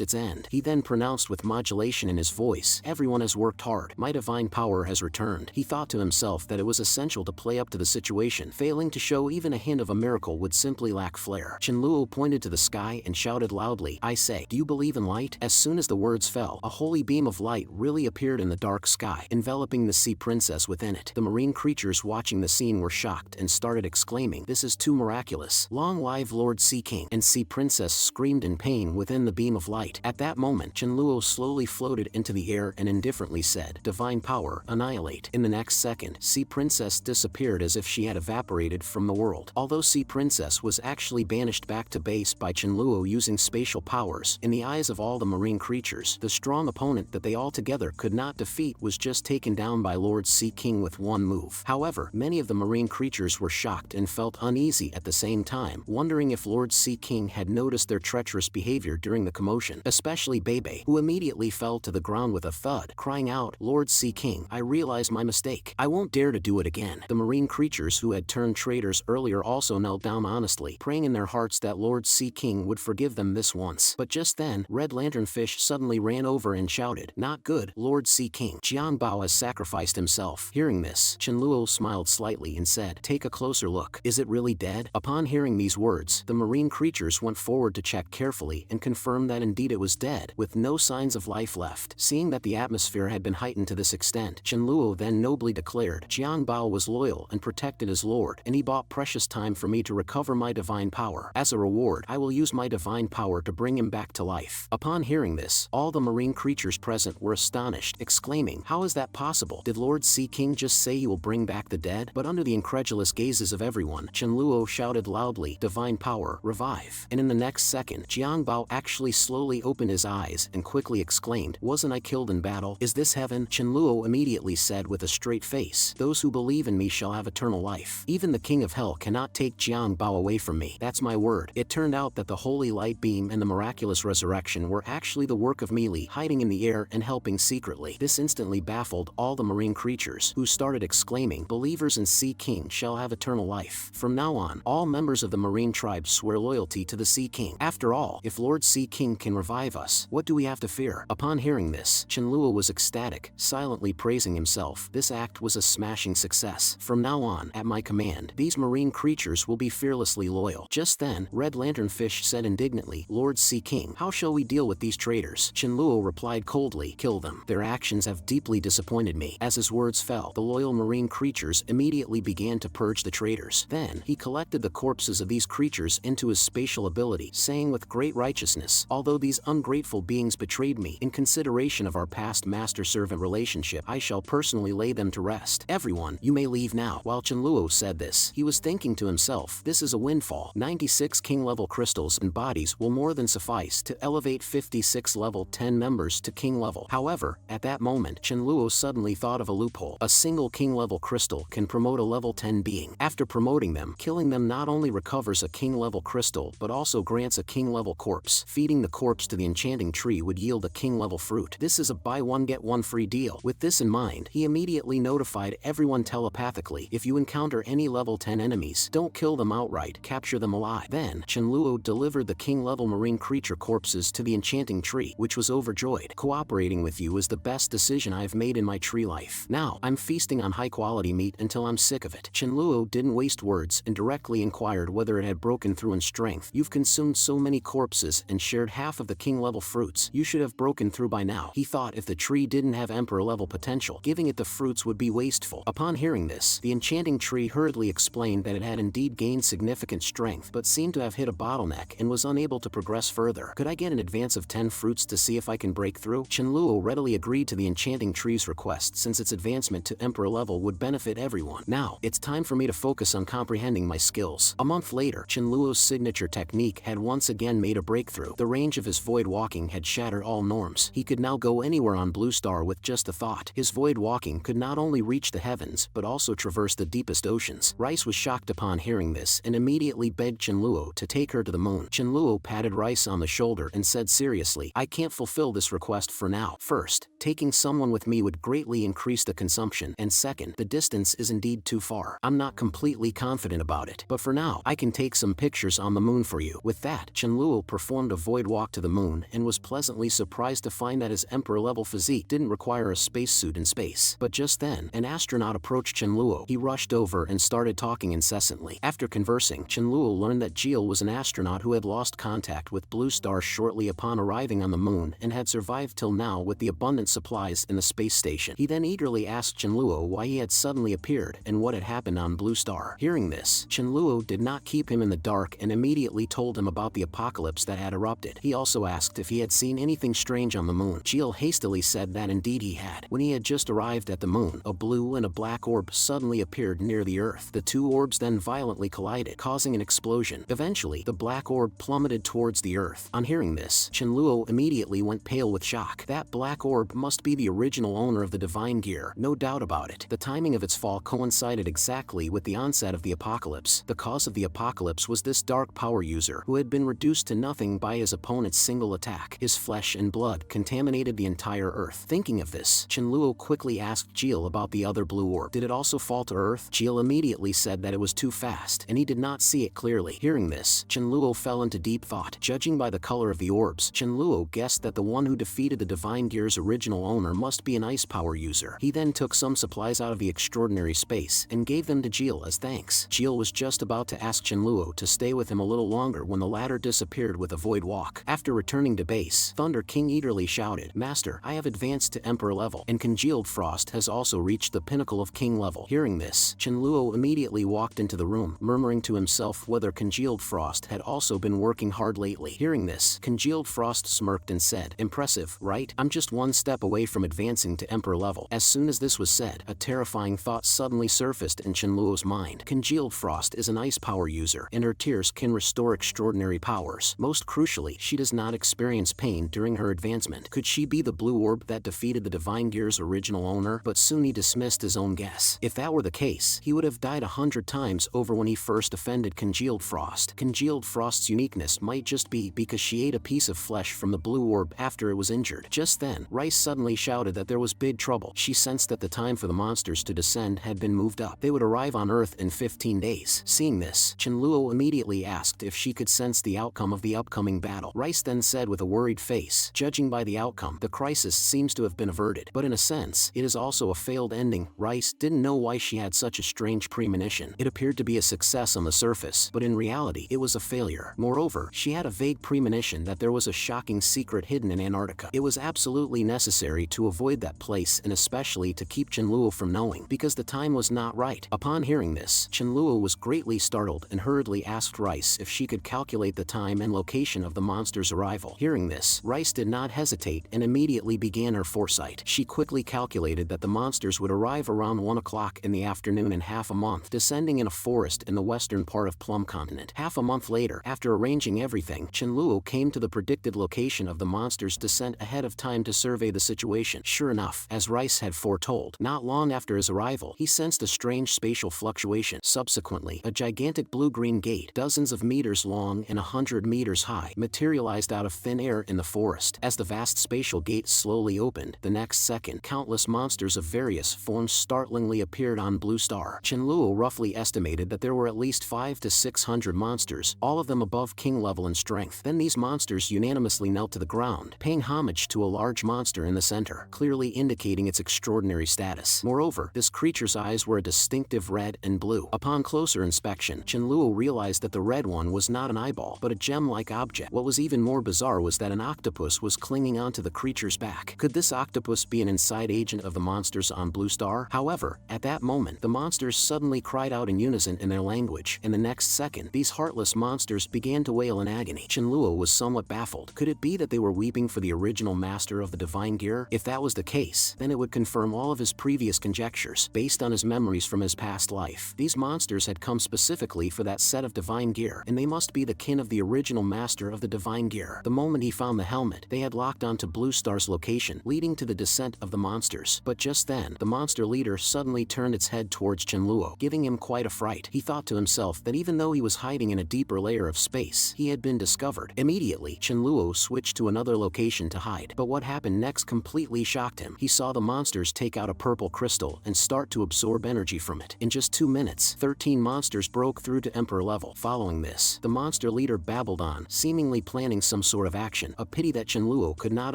its end. He then pronounced with modulation in his voice, "Everyone has worked hard. My divine power has returned." He thought to himself that it was essential to play up to the situation. Failing to show even a hint of a miracle would simply lack flair. Chenluo pointed to the sky and shouted loudly, "I say, do you believe in light?" As soon as the words fell, a holy beam of light really appeared in the dark sky, enveloping the Sea Princess within it. The marine creatures watching the scene were shocked and started exclaiming, "This is too miraculous. Long live Lord Sea King!" And Sea Princess screamed in pain within the beam of light. At that moment, Chenluo slowly floated into the air and indifferently said, "Divine power, annihilate." In the next second, Sea Princess disappeared as if she had evaporated from the world. Although Sea Princess was actually banished back to base by Chenluo using spatial powers, in the eyes of all the marine creatures, the strong opponent that they altogether could not defeat was just taken down by Lord Sea King with one move. However, many of the marine creatures were shocked and felt uneasy at the same time, wondering if Lord Sea King had noticed their treacherous behavior during the commotion, especially Bebe, who immediately fell to the ground with a thud, crying out, "Lord Sea King, I realize my mistake. I won't dare to do it again." The marine creatures who had turned traitors earlier also knelt down honestly, praying in their hearts that Lord Sea King would forgive them this once. But just then, Red Lanternfish suddenly ran over and shouted, "Not good, Lord Sea King. Jiang Bao has sacrificed himself." Hearing this, Chenluo smiled slightly and said, "Take a closer look. Is it really dead?" Upon hearing these words, the marine creatures went forward to check carefully and confirm that indeed it was dead, with no signs of life left. Seeing that the atmosphere had been heightened to this extent, Chenluo then nobly declared, "Jiang Bao was loyal and protected his lord, and he bought precious time for me to recover my divine power. As a reward, I will use my divine power to bring him back to life." Upon hearing this, all the marine creatures present were astonished, exclaiming, "How is that possible? Did Lord Sea King just say he will bring back the dead?" But under the incredulous gazes of everyone, Chenluo shouted loudly, "Divine power, revive." And in the next second, Jiang Bao actually slowly opened his eyes and quickly exclaimed, "Wasn't I killed in battle? Is this heaven?" Chenluo immediately said with a straight face, "Those who believe in me shall have eternal life. Even the King of Hell cannot take Jiang Bao away from me. That's my word." It turned out that the holy light beam and the miraculous resurrection were actually the work of Meili, hiding in the air and helping secretly. This instantly baffled all the marine creatures, who started exclaiming, "Believers in Sea King shall have eternal life. From now on, all members of the marine tribe swear loyalty to the Sea King. After all, if Lord Sea King can revive us, what do we have to fear?" Upon hearing this, Chenluo was ecstatic, silently praising himself. This act was a smash astonishing success. From now on, at my command, these marine creatures will be fearlessly loyal. Just then, Red Lanternfish said indignantly, Lord Sea King, how shall we deal with these traitors? Chenluo replied coldly, kill them. Their actions have deeply disappointed me. As his words fell, the loyal marine creatures immediately began to purge the traitors. Then, he collected the corpses of these creatures into his spatial ability, saying with great righteousness, although these ungrateful beings betrayed me, in consideration of our past master-servant relationship, I shall personally lay them to rest. Everyone, you may leave now. While Chenluo said this, he was thinking to himself, this is a windfall. 96 king-level crystals and bodies will more than suffice to elevate 56 level 10 members to king level. However, at that moment, Chenluo suddenly thought of a loophole. A single king-level crystal can promote a level 10 being. After promoting them, killing them not only recovers a king-level crystal but also grants a king-level corpse. Feeding the corpse to the enchanting tree would yield a king-level fruit. This is a buy one get one free deal. With this in mind, he immediately notified everyone telepathically, if you encounter any level 10 enemies, don't kill them outright, capture them alive. Then, Chenluo delivered the king-level marine creature corpses to the enchanting tree, which was overjoyed. Cooperating with you is the best decision I have made in my tree life. Now, I'm feasting on high-quality meat until I'm sick of it. Chenluo didn't waste words and directly inquired whether it had broken through in strength. You've consumed so many corpses and shared half of the king-level fruits. You should have broken through by now. He thought if the tree didn't have emperor-level potential, giving it the fruits would be wasteful. Upon hearing this, the enchanting tree hurriedly explained that it had indeed gained significant strength but seemed to have hit a bottleneck and was unable to progress further. Could I get an advance of 10 fruits to see if I can break through? Chenluo readily agreed to the enchanting tree's request since its advancement to emperor level would benefit everyone. Now, it's time for me to focus on comprehending my skills. A month later, Chenluo's signature technique had once again made a breakthrough. The range of his void walking had shattered all norms. He could now go anywhere on Blue Star with just a thought. His void walking could not only reach the heavens but also traverse the deepest oceans. Rice was shocked upon hearing this and immediately begged Chenluo to take her to the moon. Chenluo patted Rice on the shoulder and said seriously, I can't fulfill this request for now. First, taking someone with me would greatly increase the consumption, and second, the distance is indeed too far. I'm not completely confident about it, but for now, I can take some pictures on the moon for you. With that, Chenluo performed a void walk to the moon and was pleasantly surprised to find that his emperor-level physique didn't require a spacesuit in space. But just then, an astronaut approached Chenluo. He rushed over and started talking incessantly. After conversing, Chenluo learned that Jill was an astronaut who had lost contact with Blue Star shortly upon arriving on the moon and had survived till now with the abundant supplies in the space station. He then eagerly asked Chenluo why he had suddenly appeared and what had happened on Blue Star. Hearing this, Chenluo did not keep him in the dark and immediately told him about the apocalypse that had erupted. He also asked if he had seen anything strange on the moon. Jill hastily said that indeed he had. When he had just arrived at the moon, a blue and a black orb suddenly appeared near the Earth. The two orbs then violently collided, causing an explosion. Eventually, the black orb plummeted towards the Earth. On hearing this, Chenluo immediately went pale with shock. That black orb must be the original owner of the divine gear, no doubt about it. The timing of its fall coincided exactly with the onset of the apocalypse. The cause of the apocalypse was this dark power user who had been reduced to nothing by his opponent's single attack. His flesh and blood contaminated the entire Earth. Thinking of this, Chenluo quickly asked Jill about the other blue orb. Did it also fall to Earth? Jill immediately said that it was too fast and he did not see it clearly. Hearing this, Chenluo fell into deep thought. Judging by the color of the orbs, Chenluo guessed that the one who defeated the divine gear's original owner must be an ice power user. He then took some supplies out of the extraordinary space and gave them to Jill as thanks. Jill was just about to ask Chenluo to stay with him a little longer when the latter disappeared with a void walk. After returning to base, Thunder King eagerly shouted, Master, I have advanced to Emperor level, and Congealed Frost has also reached the pinnacle of King level. Hearing this, Chenluo immediately walked into the room, murmuring to himself whether Congealed Frost had also been working hard lately. Hearing this, Congealed Frost smirked and said, Impressive, right? I'm just one step away from advancing to Emperor level. As soon as this was said, a terrifying thought suddenly surfaced in Chenluo's mind. Congealed Frost is an ice power user, and her tears can restore extraordinary powers. Most crucially, she does not experience pain during her advancement. Could she be the blue orb that defeated the divine gear's original owner? But soon he dismissed his own guess. If that were the case, he would have died 100 times over when he first offended Congealed Frost. Congealed Frost's uniqueness might just be because she ate a piece of flesh from the blue orb after it was injured. Just then, Rice suddenly shouted that there was big trouble. She sensed that the time for the monsters to descend had been moved up. They would arrive on Earth in 15 days. Seeing this, Chenluo immediately asked if she could sense the outcome of the upcoming battle. Rice then said with a worried face, judging by the outcome, the crisis seems to have been averted. But in a sense, it is also a failed ending, Rice didn't know why she had such a strange premonition. It appeared to be a success on the surface, but in reality, it was a failure. Moreover, she had a vague premonition that there was a shocking secret hidden in Antarctica. It was absolutely necessary to avoid that place and especially to keep Chenluo from knowing, because the time was not right. Upon hearing this, Chenluo was greatly startled and hurriedly asked Rice if she could calculate the time and location of the monster's arrival. Hearing this, Rice did not hesitate and immediately began her foresight. She quickly calculated that the monsters would arrive around 1 o'clock in the afternoon in half a month, descending in a forest in the western part of Plum continent. Half a month later, after arranging everything, Chenluo came to the predicted location of the monster's descent ahead of time to survey the situation. Sure enough, as Rice had foretold, not long after his arrival, he sensed a strange spatial fluctuation. Subsequently, a gigantic blue-green gate, dozens of meters long and 100 meters high, materialized out of thin air in the forest. As the vast spatial gate slowly opened, the next second, countless monsters of various forms startlingly appeared on Blue Star. Chenluo roughly estimated that there were at least 500 to 600 monsters, all of them above king level in strength. Then these monsters unanimously knelt to the ground, paying homage to a large monster in the center, clearly indicating its extraordinary status. Moreover, this creature's eyes were a distinctive red and blue. Upon closer inspection, Chenluo realized that the red one was not an eyeball, but a gem-like object. What was even more bizarre was that an octopus was clinging onto the creature's back. Could this octopus be an inside agent of the monsters on Blue Star? However, at that moment, the monsters suddenly cried out in unison in their language. In the next second, these heartless monsters began to wail in agony. Chenluo was somewhat baffled. Could it be that they were weeping for the original master of the divine gear? If that was the case, then it would confirm all of his previous conjectures, based on his memories from his past life. These monsters had come specifically for that set of divine gear, and they must be the kin of the original master of the divine gear. The moment he found the helmet, they had locked onto Blue Star's location, leading to the descent of the monsters. But just then, the monster leader suddenly turned its head towards Chenluo, giving him quite a fright. He thought to himself that even though he was hiding in a deeper layer of space, he had been discovered. Immediately, Chenluo switched to another location to hide. But what happened next completely shocked him. He saw the monsters take out a purple crystal and start to absorb energy from it. In just 2 minutes, 13 monsters broke through to Emperor level. Following this, the monster leader babbled on, seemingly planning some sort of action. A pity that Chenluo could not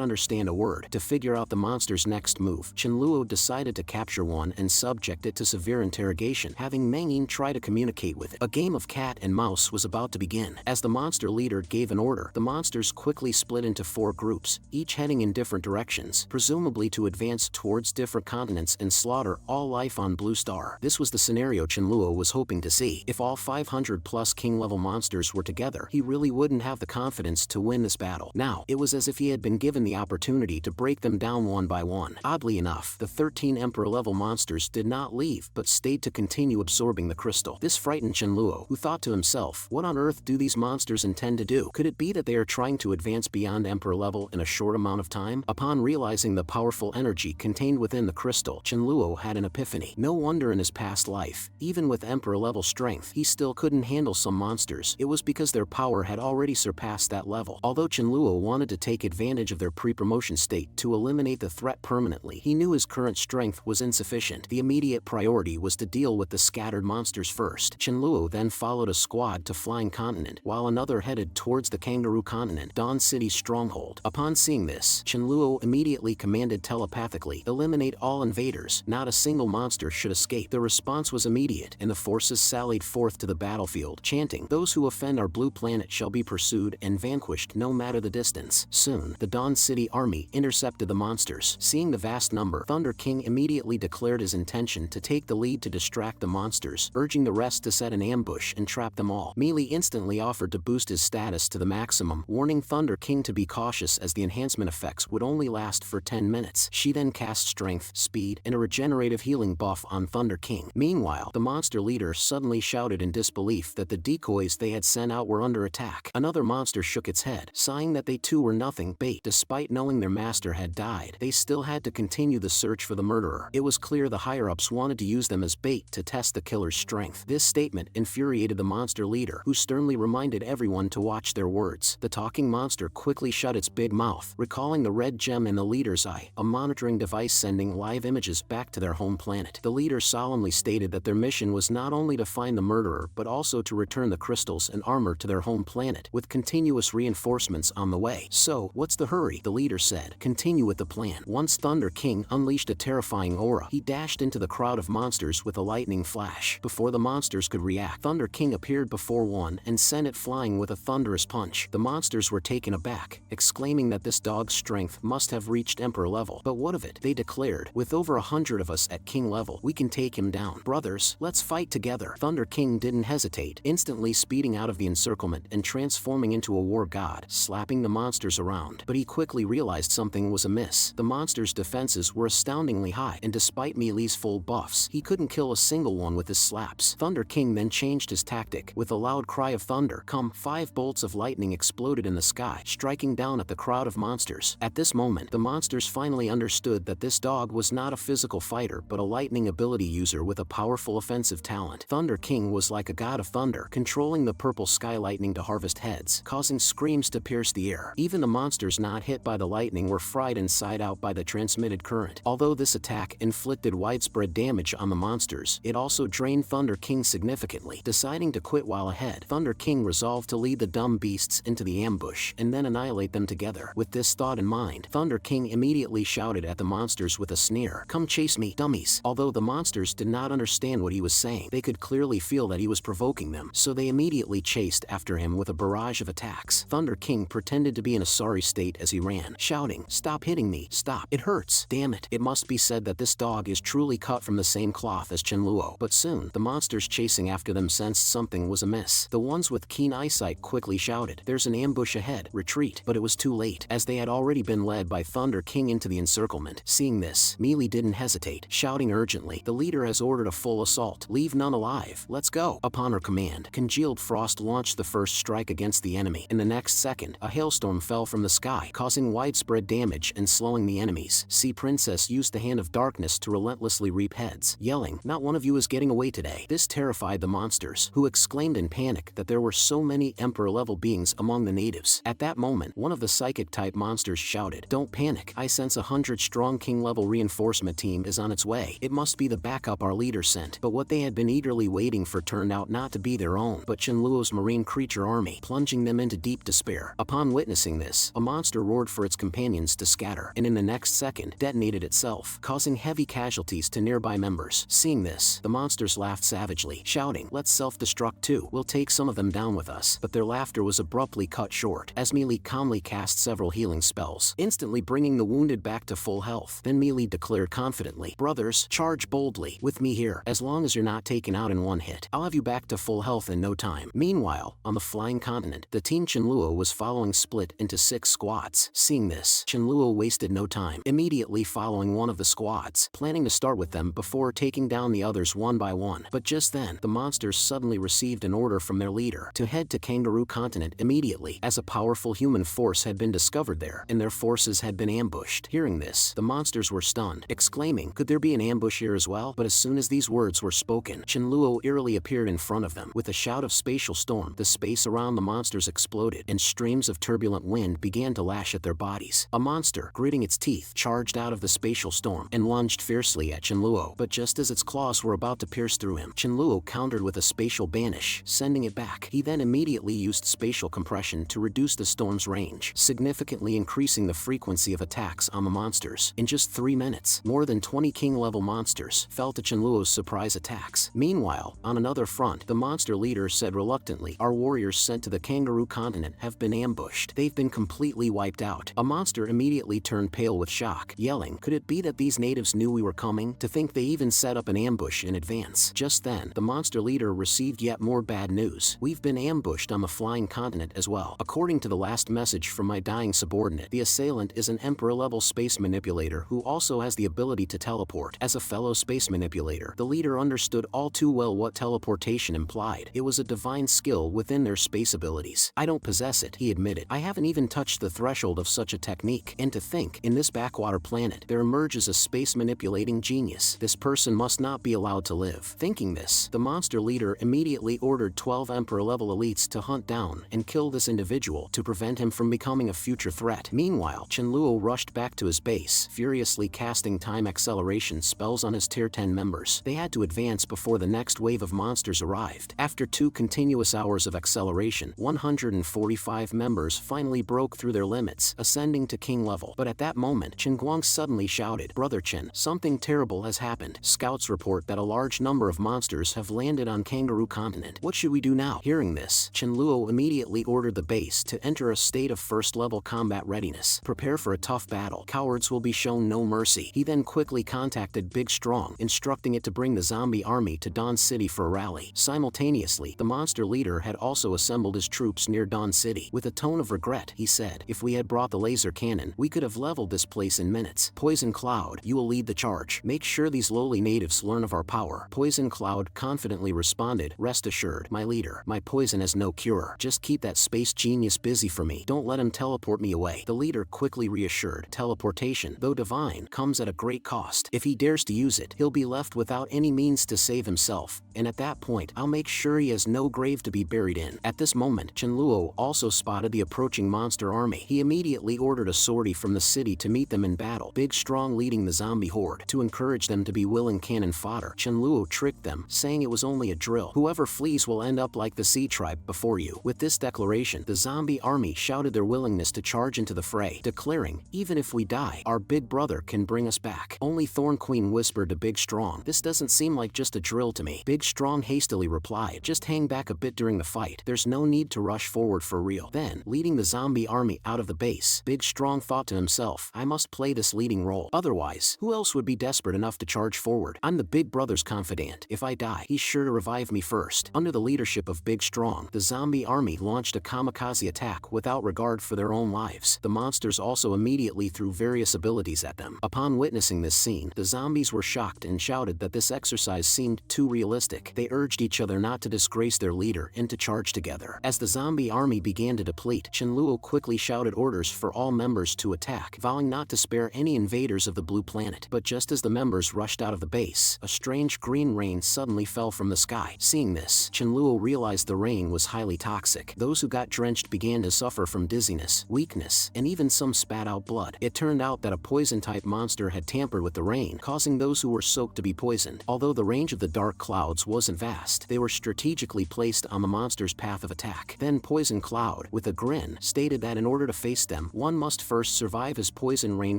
understand a word. To figure out the monster's next move, Chenluo decided to capture one and subject it to severe interrogation, having Mengyin try to communicate with it. A game of cat and mouse was about to begin. As the monster leader gave an order, the monsters quickly split into 4 groups, each heading in different directions, presumably to advance towards different continents and slaughter all life on Blue Star. This was the scenario Chenluo was hoping to see. If all 500 plus king-level monsters were together, he really wouldn't have the confidence to win this battle. Now, it was as if he had been given the opportunity to break them down one by one. Oddly enough, the 13 Emperor-level monsters did not leave, but stayed to continue absorbing the crystal. This frightened Chenluo, who thought to himself, what on earth do these monsters intend to do? Could it be that they are trying to advance beyond Emperor level in a short amount of time? Upon realizing the powerful energy contained within the crystal, Chenluo had an epiphany. No wonder in his past life, even with Emperor-level strength, he still couldn't handle some monsters. It was because their power had already surpassed that level. Although Chenluo wanted to take advantage of their pre-promotion state to eliminate the threat permanently, he knew his current strength was insufficient. The immediate priority was to deal with the scattered monsters first. Chenluo then followed a squad to Flying Continent, while another headed towards the Kangaroo Continent, Dawn City's stronghold. Upon seeing this, Chenluo immediately commanded telepathically, eliminate all invaders. Not a single monster should escape. The response was immediate, and the forces sallied forth to the battlefield, chanting, those who offend our blue planet shall be pursued and vanquished no matter the distance. Soon, the Dawn City army intercepted the monsters. Seeing the vast number, Thunder King immediately declared his intention to take the lead to distract the monsters, urging the rest to set an ambush and trap them all. Melee instantly offered to boost his status to the maximum, warning Thunder King to be cautious as the enhancement effects would only last for 10 minutes. She then cast strength, speed, and a regenerative healing buff on Thunder King. Meanwhile, the monster leader suddenly shouted in disbelief that the decoys they had sent out were under attack. Another monster shook its head, sighing that they too were nothing bait. Despite knowing their master had died, they still had to continue the search for the murderer. It was clear the higher-ups wanted to use them as bait to test the killer's strength. This statement infuriated the monster leader, who sternly reminded everyone to watch their words. The talking monster quickly shut its big mouth, recalling the red gem in the leader's eye, a monitoring device sending live images back to their home planet. The leader solemnly stated that their mission was not only to find the murderer but also to return the crystals and armor to their home planet, with continuous reinforcements on the way. So, what's the hurry? The leader said. Continue with the plan. Once Thunder King unleashed a terrifying aura, he He dashed into the crowd of monsters with a lightning flash. Before the monsters could react, Thunder King appeared before one and sent it flying with a thunderous punch. The monsters were taken aback, exclaiming that this dog's strength must have reached Emperor level. But what of it? They declared. With over 100 of us at King level, we can take him down. Brothers, let's fight together. Thunder King didn't hesitate, instantly speeding out of the encirclement and transforming into a war god, slapping the monsters around. But he quickly realized something was amiss. The monsters' defenses were astoundingly high, and despite Melee's full buffs, he couldn't kill a single one with his slaps. Thunder King then changed his tactic. With a loud cry of thunder, 5 bolts of lightning exploded in the sky, striking down at the crowd of monsters. At this moment, the monsters finally understood that this dog was not a physical fighter but a lightning ability user with a powerful offensive talent. Thunder King was like a god of thunder, controlling the purple sky lightning to harvest heads, causing screams to pierce the air. Even the monsters not hit by the lightning were fried inside out by the transmitted current. Although this attack inflicted widespread damage on the monsters, it also drained Thunder King significantly. Deciding to quit while ahead, Thunder King resolved to lead the dumb beasts into the ambush and then annihilate them together. With this thought in mind, Thunder King immediately shouted at the monsters with a sneer, "Come chase me, dummies." Although the monsters did not understand what he was saying, they could clearly feel that he was provoking them, so they immediately chased after him with a barrage of attacks. Thunder King pretended to be in a sorry state as he ran, shouting, "Stop hitting me, stop, it hurts, damn it." It must be said that this dog is truly cut from the same cloth as Chenluo. But soon, the monsters chasing after them sensed something was amiss. The ones with keen eyesight quickly shouted, "There's an ambush ahead, retreat." But it was too late, as they had already been led by Thunder King into the encirclement. Seeing this, Melee didn't hesitate, shouting urgently, "The leader has ordered a full assault. Leave none alive. Let's go." Upon her command, Congealed Frost launched the first strike against the enemy. In the next second, a hailstorm fell from the sky, causing widespread damage and slowing the enemies. Sea Princess used the Hand of Darkness to relentlessly reap heads, yelling, "Not one of you is getting away today." This terrified the monsters, who exclaimed in panic that there were so many Emperor-level beings among the natives. At that moment, one of the psychic-type monsters shouted, "Don't panic. I sense 100-strong King-level reinforcement team is on its way. It must be the backup our leader sent." But what they had been eagerly waiting for turned out not to be their own, but Chenluo's marine creature army, plunging them into deep despair. Upon witnessing this, a monster roared for its companions to scatter, and in the next second, detonated itself, causing heavy casualties to nearby members. Seeing this, the monsters laughed savagely, shouting, "Let's self-destruct too. We'll take some of them down with us." But their laughter was abruptly cut short, as Melee calmly cast several healing spells, instantly bringing the wounded back to full health. Then Melee declared confidently, "Brothers, charge boldly. With me here. As long as you're not taken out in one hit, I'll have you back to full health in no time." Meanwhile, on the flying continent, the team Chenluo was following split into 6 squads. Seeing this, Chenluo wasted no time, immediately following one of the squads, planning to start with them before taking down the others one by one. But just then, the monsters suddenly received an order from their leader to head to Kangaroo Continent immediately, as a powerful human force had been discovered there, and their forces had been ambushed. Hearing this, the monsters were stunned, exclaiming, "Could there be an ambush here as well?" But as soon as these words were spoken, Chenluo eerily appeared in front of them. With a shout of spatial storm, the space around the monsters exploded, and streams of turbulent wind began to lash at their bodies. A monster, gritting its teeth, charged out of the spatial storm and lunged fiercely at Chenluo. But just as its claws were about to pierce through him, Chenluo countered with a spatial banish, sending it back. He then immediately used spatial compression to reduce the storm's range, significantly increasing the frequency of attacks on the monsters. In just 3 minutes, more than 20 king-level monsters fell to Chenluo's surprise attacks. Meanwhile, on another front, the monster leader said reluctantly, "Our warriors sent to the Kangaroo Continent have been ambushed. They've been completely wiped out." A monster immediately turned pale with shock, yelling, "Could it be that these natives knew we were coming? To think they even set up an ambush in advance." Just then, the monster leader received yet more bad news. "We've been ambushed on the flying continent as well. According to the last message from my dying subordinate, the assailant is an Emperor-level space manipulator who also has the ability to teleport." As a fellow space manipulator, the leader understood all too well what teleportation implied. It was a divine skill within their space abilities. "I don't possess it," he admitted. "I haven't even touched the threshold of such a technique. And to think, in this backwater planet, there emerges a space manipulating genius. This person must not be allowed to live." Thinking this, the monster leader immediately ordered 12 Emperor-level elites to hunt down and kill this individual to prevent him from becoming a future threat. Meanwhile, Chenluo rushed back to his base, furiously casting time acceleration spells on his Tier 10 members. They had to advance before the next wave of monsters arrived. After 2 continuous hours of acceleration, 145 members finally broke through their limits, ascending to king level. But at that moment, Chen Guang suddenly shouted, "Brother Chen, something something terrible has happened. Scouts report that a large number of monsters have landed on Kangaroo Continent. What should we do now? Hearing this, Chenluo immediately ordered the base to enter a state of first-level combat readiness. Prepare for a tough battle. Cowards will be shown no mercy. He then quickly contacted Big Strong, instructing it to bring the zombie army to Dawn City for a rally. Simultaneously, the monster leader had also assembled his troops near Dawn City. With a tone of regret, he said, "If we had brought the laser cannon, we could have leveled this place in minutes. Poison Cloud, you will lead the charge. Make sure these lowly natives learn of our power." Poison Cloud confidently responded, "Rest assured, my leader, my poison has no cure. Just keep that space genius busy for me. Don't let him teleport me away." The leader quickly reassured, "Teleportation, though divine, comes at a great cost. If he dares to use it, he'll be left without any means to save himself, and at that point, I'll make sure he has no grave to be buried in." At this moment, Chenluo also spotted the approaching monster army. He immediately ordered a sortie from the city to meet them in battle, Big Strong leading the zombie horde. To encourage them to be willing cannon fodder, Chenluo tricked them, saying it was only a drill. "Whoever flees will end up like the Sea Tribe before you." With this declaration, the zombie army shouted their willingness to charge into the fray, declaring, "Even if we die, our big brother can bring us back." Only Thorn Queen whispered to Big Strong, "This doesn't seem like just a drill to me." Big Strong hastily replied, "Just hang back a bit during the fight. There's no need to rush forward for real." Then, leading the zombie army out of the base, Big Strong thought to himself, "I must play this leading role. Otherwise, who else would be desperate enough to charge forward? I'm the big brother's confidant. If I die, he's sure to revive me first." Under the leadership of Big Strong, the zombie army launched a kamikaze attack without regard for their own lives. The monsters also immediately threw various abilities at them. Upon witnessing this scene, the zombies were shocked and shouted that this exercise seemed too realistic. They urged each other not to disgrace their leader and to charge together. As the zombie army began to deplete, Chenluo quickly shouted orders for all members to attack, vowing not to spare any invaders of the blue planet. But just as the members rushed out of the base, a strange green rain suddenly fell from the sky. Seeing this, Chenluo realized the rain was highly toxic. Those who got drenched began to suffer from dizziness, weakness, and even some spat out blood. It turned out that a poison-type monster had tampered with the rain, causing those who were soaked to be poisoned. Although the range of the dark clouds wasn't vast, they were strategically placed on the monster's path of attack. Then Poison Cloud, with a grin, stated that in order to face them, one must first survive his poison rain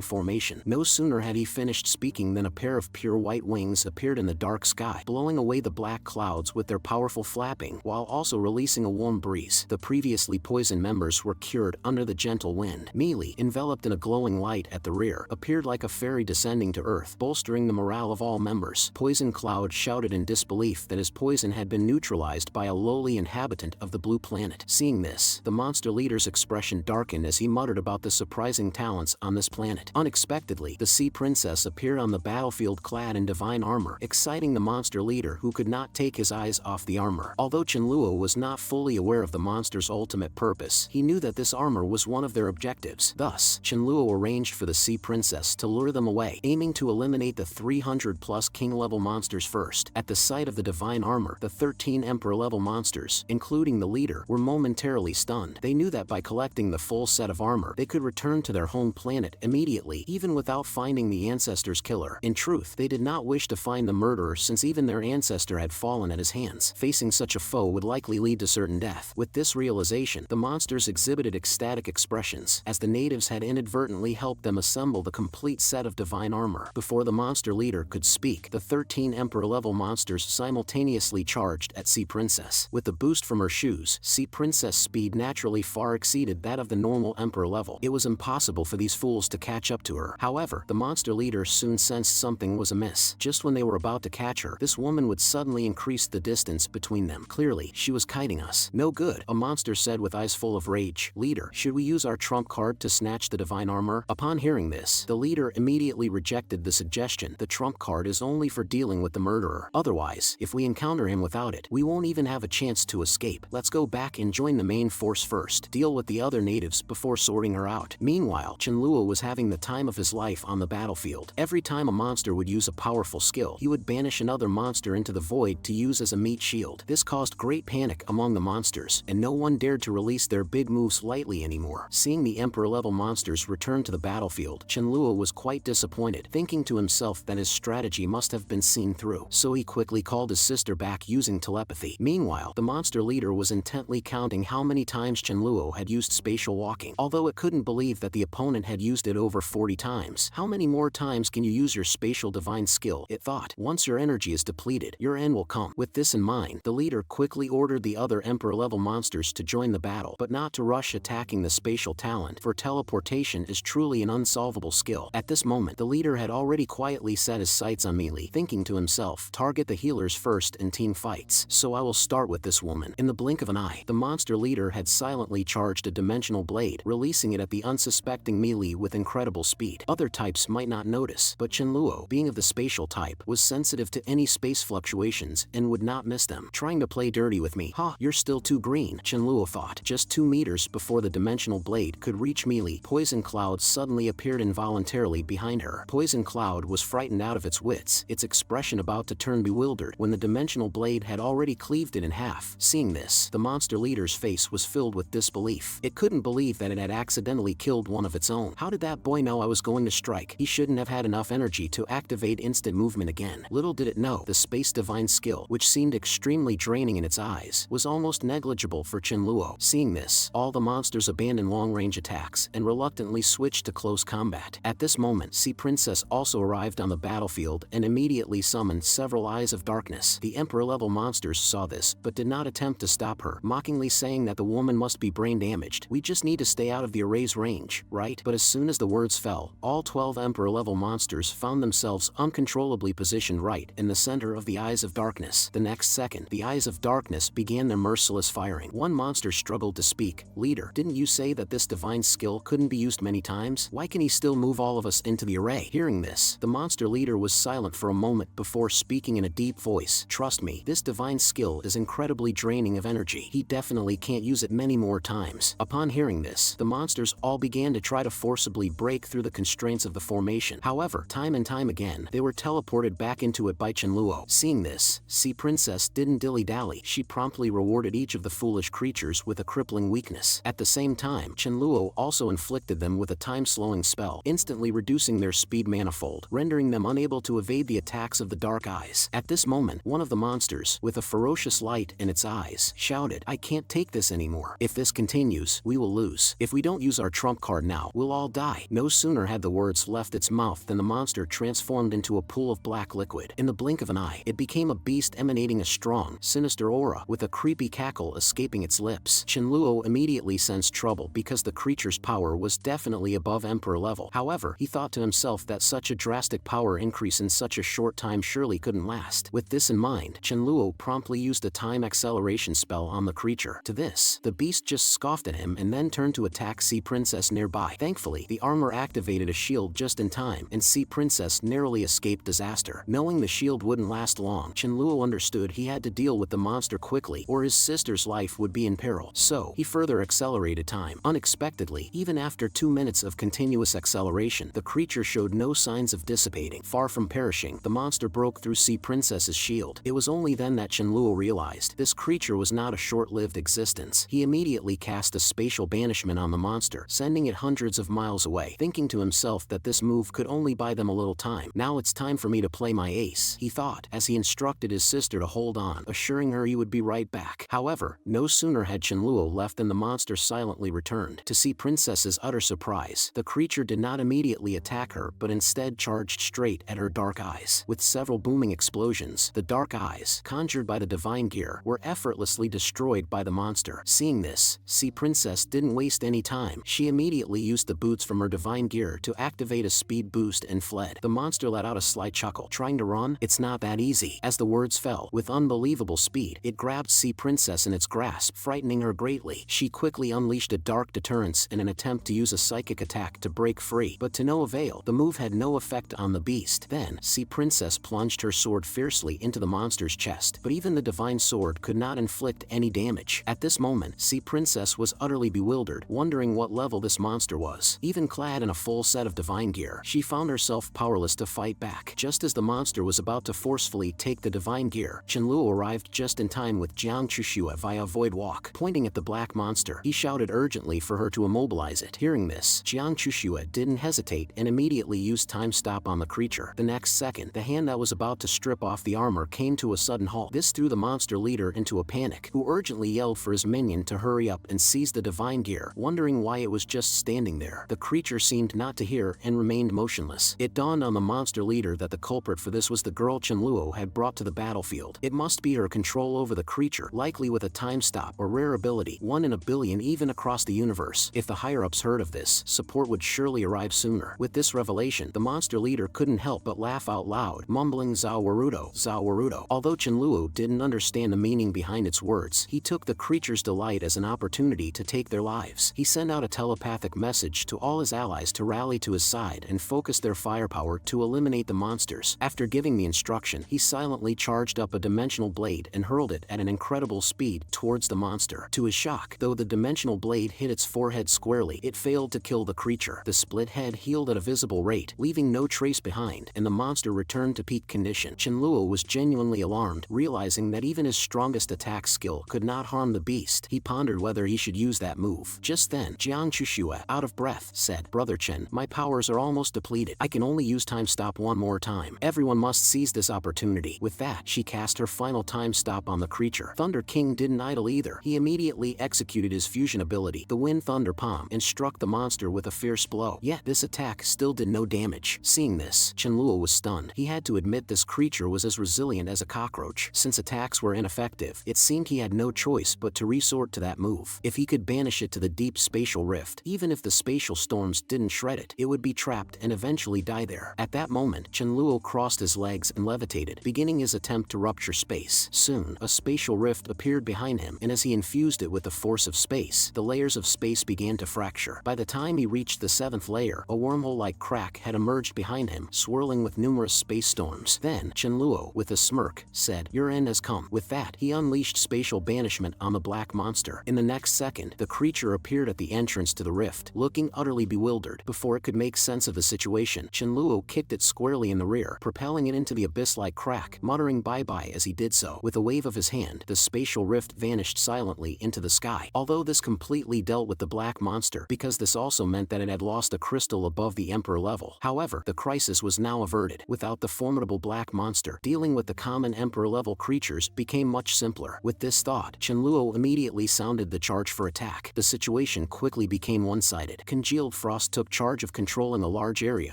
formation. No sooner had he finished speaking than a pair of pure white wings appeared in the dark sky, blowing away the black clouds with their powerful flapping, while also releasing a warm breeze. The previously poisoned members were cured under the gentle wind. Mealy, enveloped in a glowing light at the rear, appeared like a fairy descending to earth, bolstering the morale of all members. Poison Cloud shouted in disbelief that his poison had been neutralized by a lowly inhabitant of the blue planet. Seeing this, the monster leader's expression darkened as he muttered about the surprising talents on this planet. Unexpectedly, the Sea Princess appeared on the battlefield clad in divine armor, exciting the monster leader who could not take his eyes off the armor. Although Chenluo was not fully aware of the monster's ultimate purpose, he knew that this armor was one of their objectives. Thus, Chenluo arranged for the Sea Princess to lure them away, aiming to eliminate the 300-plus king-level monsters first. At the sight of the divine armor, the 13 Emperor-level monsters, including the leader, were momentarily stunned. They knew that by collecting the full set of armor, they could return to their home planet immediately, even without finding the ancestor's killer. In truth, they did not wish to find the murderer since even their ancestor had fallen at his hands. Facing such a foe would likely lead to certain death. With this realization, the monsters exhibited ecstatic expressions, as the natives had inadvertently helped them assemble the complete set of divine armor. Before the monster leader could speak, the 13 Emperor-level monsters simultaneously charged at Sea Princess. With the boost from her shoes, Sea Princess' speed naturally far exceeded that of the normal Emperor level. It was impossible for these fools to catch up to her. However, the monster leader soon sensed something was amiss. Just when they were about to catch her, this woman would suddenly increase the distance between them. Clearly, she was kiting us. "No good," a monster said with eyes full of rage. "Leader, should we use our trump card to snatch the divine armor?" Upon hearing this, the leader immediately rejected the suggestion. "The trump card is only for dealing with the murderer. Otherwise, if we encounter him without it, we won't even have a chance to escape. Let's go back and join the main force first. Deal with the other natives before sorting her out." Meanwhile, Chenluo was having the time of his life on the battlefield. Every time a monster would use a powerful skill, he would banish another monster into the void to use as a meat shield. This caused great panic among the monsters, and no one dared to release their big moves lightly anymore. Seeing the Emperor-level monsters return to the battlefield, Chenluo was quite disappointed, thinking to himself that his strategy must have been seen through. So he quickly called his sister back using telepathy. Meanwhile, the monster leader was intently counting how many times Chenluo had used spatial walking. Although it couldn't believe that the opponent had used it over 40 times. "How many more times can you use your spatial divine skill, it thought. Once your energy is depleted, your end will come. With this in mind, the leader quickly ordered the other Emperor-level monsters to join the battle, but not to rush attacking the spatial talent, for teleportation is truly an unsolvable skill. At this moment, the leader had already quietly set his sights on melee, thinking to himself, target the healers first in team fights, so I will start with this woman. In the blink of an eye, the monster leader had silently charged a dimensional blade, releasing it at the unsuspecting melee with incredible speed. Other types might not notice, but Chenluo, being of the spatial type, was sensitive to any space fluctuations and would not miss them. Trying to play dirty with me? Ha, you're still too green, Chenluo thought. Just 2 meters before the dimensional blade could reach melee, Poison Cloud suddenly appeared involuntarily behind her. Poison Cloud was frightened out of its wits, its expression about to turn bewildered when the dimensional blade had already cleaved it in half. Seeing this, the monster leader's face was filled with disbelief. It couldn't believe that it had accidentally killed one of its own. How did that boy know I was going to strike? He shouldn't have had enough energy to activate instant movement again. Little did it know, the space divine skill, which seemed extremely draining in its eyes, was almost negligible for Chenluo. Seeing this, all the monsters abandoned long-range attacks and reluctantly switched to close combat. At this moment, Sea Princess also arrived on the battlefield and immediately summoned several eyes of darkness. The Emperor-level monsters saw this, but did not attempt to stop her, mockingly saying that the woman must be brain damaged. We just need to stay out of the array's range, right? But as soon as the words fell, all 12 Emperor-level monsters found themselves uncontrollably positioned right in the center of the eyes of darkness. The next second, the eyes of darkness began their merciless firing. One monster struggled to speak. Leader, didn't you say that this divine skill couldn't be used many times? Why can he still move all of us into the array? Hearing this, the monster leader was silent for a moment before speaking in a deep voice. Trust me, this divine skill is incredibly draining of energy. He definitely can't use it many more times. Upon hearing this, the monsters all began to try to forcibly break through the constraints of the formation. However, time and time again, they were teleported back into it by Chenluo. Seeing this, Sea Princess didn't dilly-dally. She promptly rewarded each of the foolish creatures with a crippling weakness. At the same time, Chenluo also inflicted them with a time-slowing spell, instantly reducing their speed manifold, rendering them unable to evade the attacks of the dark eyes. At this moment, one of the monsters, with a ferocious light in its eyes, shouted, I can't take this anymore. If this continues, we will lose. If we don't use our trump card now, we'll all die. No sooner had the words left its mouth than the monster transformed into a pool of black liquid. In the blink of an eye, it became a beast emanating a strong, sinister aura, with a creepy cackle escaping its lips. Chenluo immediately sensed trouble because the creature's power was definitely above Emperor level. However, he thought to himself that such a drastic power increase in such a short time surely couldn't last. With this in mind, Chenluo promptly used a time acceleration spell on the creature. To this, the beast just scoffed at him and then turned to attack Sea Princess nearby. Thankfully, the armor activated a shield just in time, and Sea Princess narrowly escaped disaster. Knowing the shield wouldn't last long, Chenluo understood he had to deal with the monster quickly, or his sister's life would be in peril. So, he further accelerated time. Unexpectedly, even after 2 minutes of continuous acceleration, the creature showed no signs of dissipating. Far from perishing, the monster broke through Sea Princess's shield. It was only then that Chenluo realized this creature was not a short-lived existence. He immediately cast a spatial banishment on the monster, sending it hundreds of miles away, thinking to himself that this move could only buy them a little time. Now it's time for me to play my ace, he thought, as he instructed his sister to hold on, assuring her he would be right back. However, no sooner had Chenluo left than the monster silently returned. To Sea Princess's utter surprise, the creature did not immediately attack her but instead charged straight at her dark eyes. With several booming explosions, the dark eyes, conjured by the divine gear, were effortlessly destroyed by the monster. Seeing this, Sea Princess didn't waste any time. She immediately used the boots from her divine gear to activate a speed boost and fled. The monster let out a sly chuckle. Trying to run? It's not that easy. As the words fell, with unbelievable speed, it grabbed Sea Princess in its grasp, frightening her greatly. She quickly unleashed a dark deterrence in an attempt to use a psychic attack to break free, but to no avail. The move had no effect on the beast. Then, Sea Princess plunged her sword fiercely into the monster's chest, but even the divine sword could not inflict any damage. At this moment, Sea Princess was utterly bewildered, wondering what level this monster was. Even clad in a full set of divine gear, she found herself powerless to fight back. Just as the monster was about to forcefully take the divine gear, Chenluo arrived just in time with Jiang Chushua via Void Walk. Pointing at the black monster, he shouted urgently for her to immobilize it. Hearing this, Jiang Chushua didn't hesitate and immediately used time stop on the creature. The next second, the hand that was about to strip off the armor came to a sudden halt. This threw the monster leader into a panic, who urgently yelled for his minion to hurry up and seize the divine gear, wondering why it was just standing there. The creature seemed not to hear and remained motionless. It It dawned on the monster leader that the culprit for this was the girl Chenluo had brought to the battlefield. It must be her control over the creature, likely with a time stop or rare ability, 1 in a billion even across the universe. If the higher-ups heard of this, support would surely arrive sooner. With this revelation, the monster leader couldn't help but laugh out loud, mumbling Zao Warudo, Zao Warudo. Although Chenluo didn't understand the meaning behind its words, he took the creature's delight as an opportunity to take their lives. He sent out a telepathic message to all his allies to rally to his side and focus their firepower to eliminate the monsters. After giving the instruction, he silently charged up a dimensional blade and hurled it at an incredible speed towards the monster. To his shock, though the dimensional blade hit its forehead squarely, it failed to kill the creature. The split head healed at a visible rate, leaving no trace behind, and the monster returned to peak condition. Chenluo was genuinely alarmed, realizing that even his strongest attack skill could not harm the beast. He pondered whether he should use that move. Just then, Jiang Chushue, out of breath, said, "Brother Chen, my powers are almost depleted. I can only use time stop one more time. Everyone must seize this opportunity." With that, she cast her final time stop on the creature. Thunder King didn't idle either. He immediately executed his fusion ability, the Wind Thunder Palm, and struck the monster with a fierce blow. Yet this attack still did no damage. Seeing this, Chenluo was stunned. He had to admit this creature was as resilient as a cockroach. Since attacks were ineffective, it seemed he had no choice but to resort to that move. If he could banish it to the deep spatial rift, even if the spatial storms didn't shred it, it would be trapped and eventually die there. At that moment, Chenluo crossed his legs and levitated, beginning his attempt to rupture space. Soon, a spatial rift appeared behind him, and as he infused it with the force of space, the layers of space began to fracture. By the time he reached the 7th layer, a wormhole-like crack had emerged behind him, swirling with numerous space storms. Then, Chenluo, with a smirk, said, "Your end has come." With that, he unleashed spatial banishment on the black monster. In the next second, the creature appeared at the entrance to the rift, looking utterly bewildered. Before it could make sense of the situation, Chenluo kicked it squarely in the rear, propelling it into the abyss-like crack, muttering bye-bye as he did so. With a wave of his hand, the spatial rift vanished silently into the sky. Although this completely dealt with the black monster, because this also meant that it had lost a crystal above the Emperor level. However, the crisis was now averted. Without the formidable black monster, dealing with the common Emperor-level creatures became much simpler. With this thought, Chenluo immediately sounded the charge for attack. The situation quickly became one-sided. Congealed Frost took charge of controlling a large area,